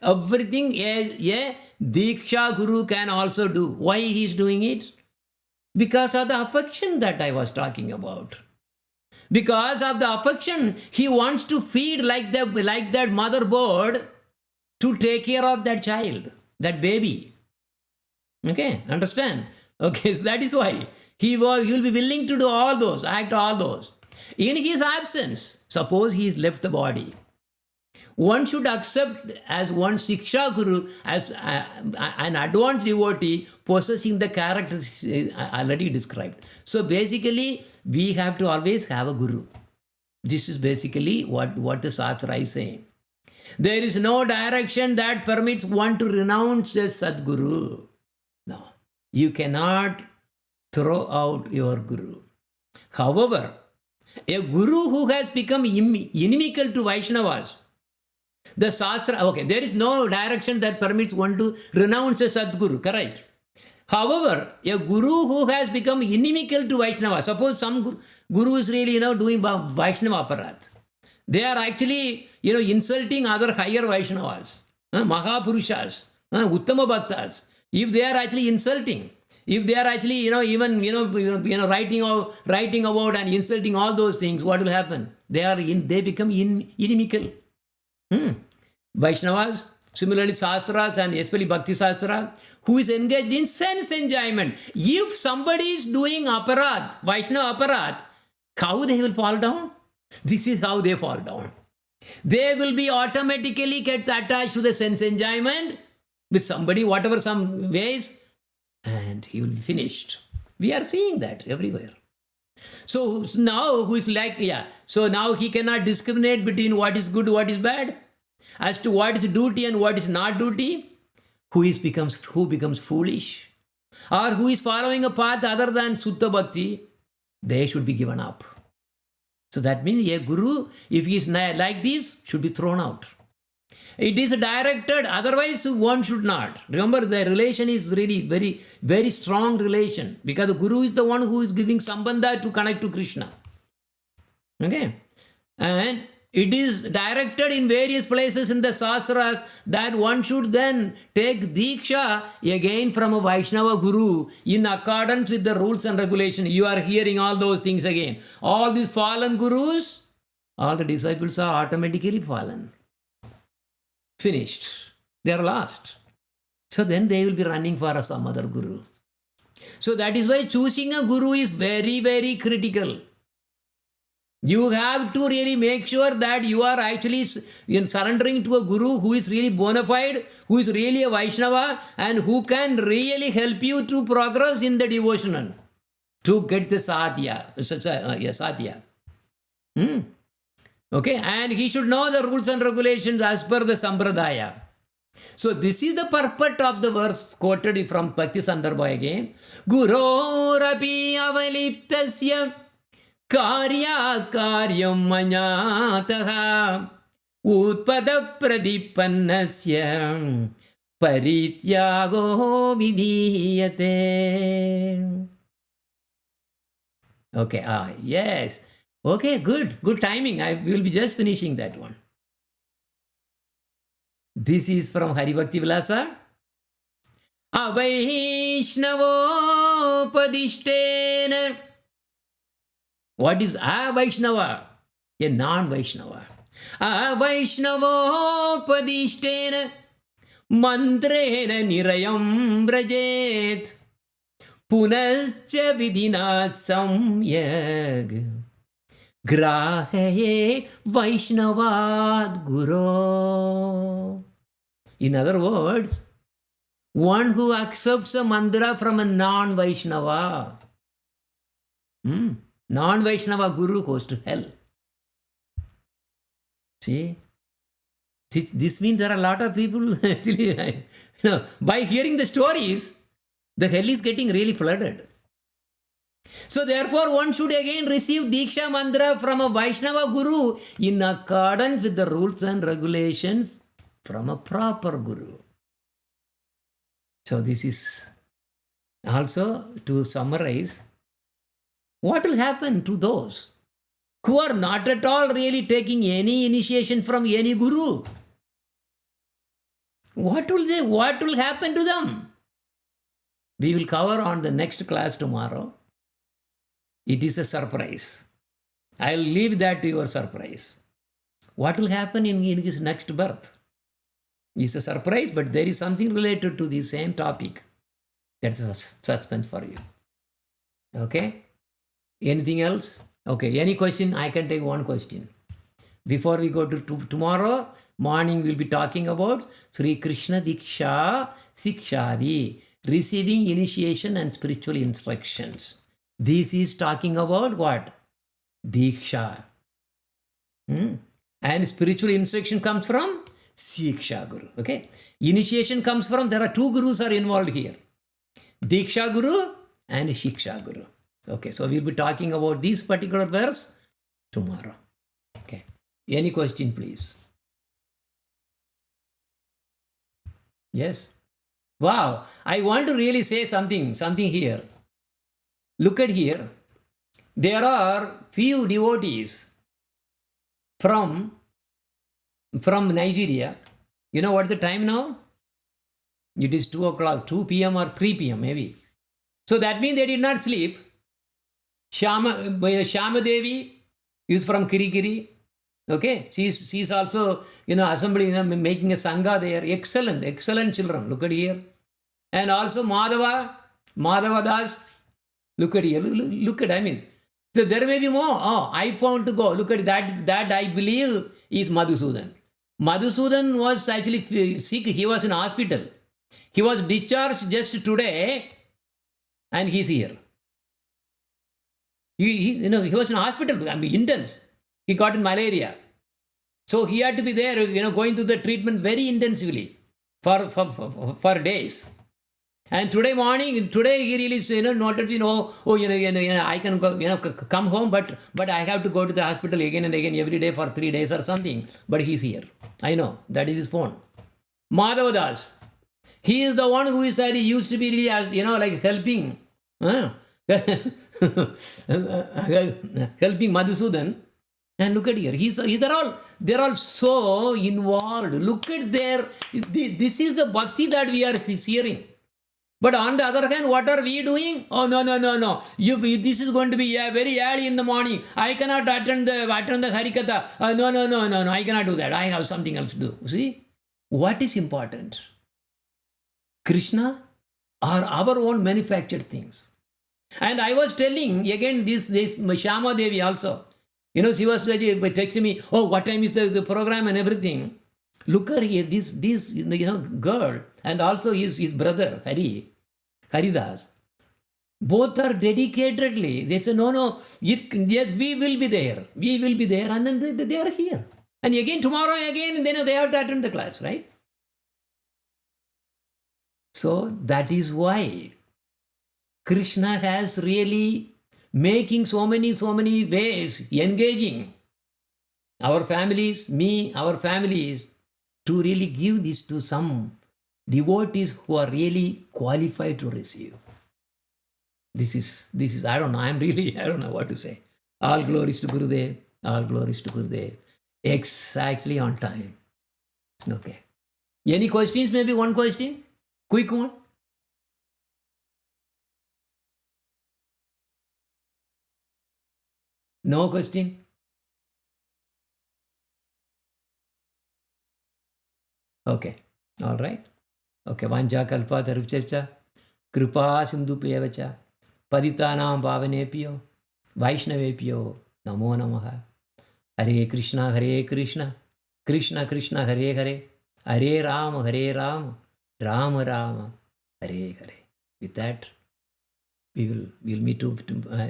Everything a Diksha Guru can also do. Why he is doing it? Because of the affection that I was talking about. Because of the affection, he wants to feed like that mother bird to take care of that child, that baby. Okay, understand? Okay, so that is why he will be willing to do all those, act all those. In his absence, suppose he has left the body, one should accept as one Shiksha Guru as an advanced devotee possessing the characters already described. So basically, we have to always have a Guru. This is basically what the Shastra is saying. There is no direction that permits one to renounce a Sadguru. No, you cannot throw out your Guru. However, a Guru who has become inimical to Vaishnavas, the Shastra, okay, there is no direction that permits one to renounce a Sadguru, correct? However, a Guru who has become inimical to Vaishnava, suppose some Guru is really, doing Vaishnava aparat. They are actually, insulting other higher Vaishnavas, Mahapurushas, Uttama Bhaktas. If they are actually insulting, if they are actually, writing about and insulting all those things, what will happen? They become inimical. Vaishnavas, similarly Shastras and especially Bhakti Shastra, who is engaged in sense enjoyment. If somebody is doing aparat, Vaishnava aparat, how they will fall down? This is how they fall down. They will be automatically get attached to the sense enjoyment with somebody, whatever some ways, and he will be finished. We are seeing that everywhere. So now who is like, so now he cannot discriminate between what is good, what is bad, as to what is duty and what is not duty, who becomes foolish, or who is following a path other than Sutta Bhakti, they should be given up. So that means a Guru, if he is like this, should be thrown out. It is directed, otherwise one should not. Remember, the relation is really very, very strong relation, because the Guru is the one who is giving sambandha to connect to Krishna. Okay? And it is directed in various places in the Shastras that one should then take Diksha again from a Vaishnava Guru in accordance with the rules and regulations. You are hearing all those things again. All these fallen Gurus, all the disciples are automatically fallen. Finished. They are lost. So then they will be running for some other Guru. So that is why choosing a Guru is very, very critical. You have to really make sure that you are actually surrendering to a Guru who is really bona fide, who is really a Vaishnava, and who can really help you to progress in the devotional, to get the sadhya. Okay, and he should know the rules and regulations as per the Sampradaya. So this is the purport of the verse quoted from Bhakti Sandarbha again. Gurorapi avaliptasya karya karyam manyataha utpada pradipannasya parityago vidhiyate. Okay, yes. Okay, good timing. I will be just finishing that one. This is from Hari Bhakti Vilasa. Avaishnavo padishtena. What is a Vaishnava? A non-Vaishnava. Vaishnavopadiштena mantrena nirayam brajet punascha vidina samyag grahaye Vaishnavad Guru. In other words, one who accepts a mantra from a non-Vaishnava, non-Vaishnava Guru goes to hell. See? This means there are a lot of people actually, by hearing the stories, the hell is getting really flooded. So therefore, one should again receive Diksha Mantra from a Vaishnava Guru in accordance with the rules and regulations from a proper Guru. So this is also to summarize, what will happen to those who are not at all really taking any initiation from any Guru? What will happen to them? We will cover on the next class tomorrow. It is a surprise. I'll leave that to your surprise. What will happen in his next birth? It's a surprise, but there is something related to the same topic. That's a suspense for you. Okay? Anything else? Okay, any question? I can take one question. Before we go to tomorrow morning, we'll be talking about Sri Krishna Diksha Sikshadi, receiving initiation and spiritual instructions. This is talking about what? Diksha. And spiritual instruction comes from Siksha Guru. Okay? Initiation comes from, there are two Gurus are involved here. Diksha Guru and Shiksha Guru. Okay, so we'll be talking about this particular verse tomorrow. Okay. Any question, please? Yes? Wow, I want to really say something here. Look at here. There are few devotees from Nigeria. You know what the time now? It is 2 o'clock, 2 p.m. or 3 p.m. maybe. So that means they did not sleep. Shama Devi is from Kirikiri. Okay, she's also, assembling, making a sangha there. Excellent children. Look at here. And also Madhava Das. Look at here. Look at, so there may be more. Oh, I found to go. Look at that. That I believe is Madhusudan. Madhusudan was actually sick. He was in hospital. He was discharged just today, and he's here. He was in hospital. Intense. He got malaria. So he had to be there, going through the treatment very intensively for days. And today he released, noted, I can go, come home, but I have to go to the hospital again and again every day for 3 days or something. But he's here. I know. That is his phone. Madhava Das. He is the one who is said he used to be really, as like helping. Helping Madhusudan. And look at here, they're all so involved. Look at this is the bhakti that we are hearing. But on the other hand, what are we doing? Oh, no. This is going to be very early in the morning. I cannot attend the Harikatha. No, I cannot do that. I have something else to do. See, what is important? Krishna or our own manufactured things? And I was telling, again, this Shama Devi also. She was texting me, oh, what time is the program and everything. Look at here, this girl and also his brother, Haridas. Both are dedicatedly. They say, no, yes, we will be there. And then they are here. And again, tomorrow again, then they have to attend the class, right? So that is why Krishna has really making so many ways, engaging our families, to really give this to some devotees who are really qualified to receive. This is, I don't know, I don't know what to say. All glories to Gurudev. Exactly on time. Okay. Any questions? Maybe one question? Quick one? No question? Okay. All right. Okay. Vanja kalpa tarupchacha. Kripa sindhu pevacha. Paditanam bhavanepyo. Vaishnavepyo. Namo namaha. Hare Krishna, Hare Krishna. Krishna Krishna, Hare Hare. Hare Rama, Hare Rama. Rama Rama, Hare Hare. With that, we'll meet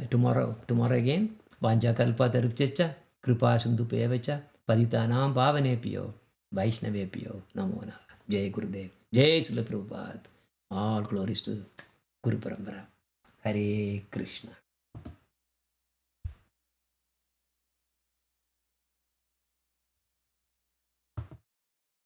tomorrow again. Vanja kalpa tarupchacha. Kripa sindhu pevacha. Paditanam bhavanepyo. Vaishnavepyo. Namo namaha. Jai Gurudev. Jai Srila Prabhupada. All glories to Guru Parampara. Hare Krishna.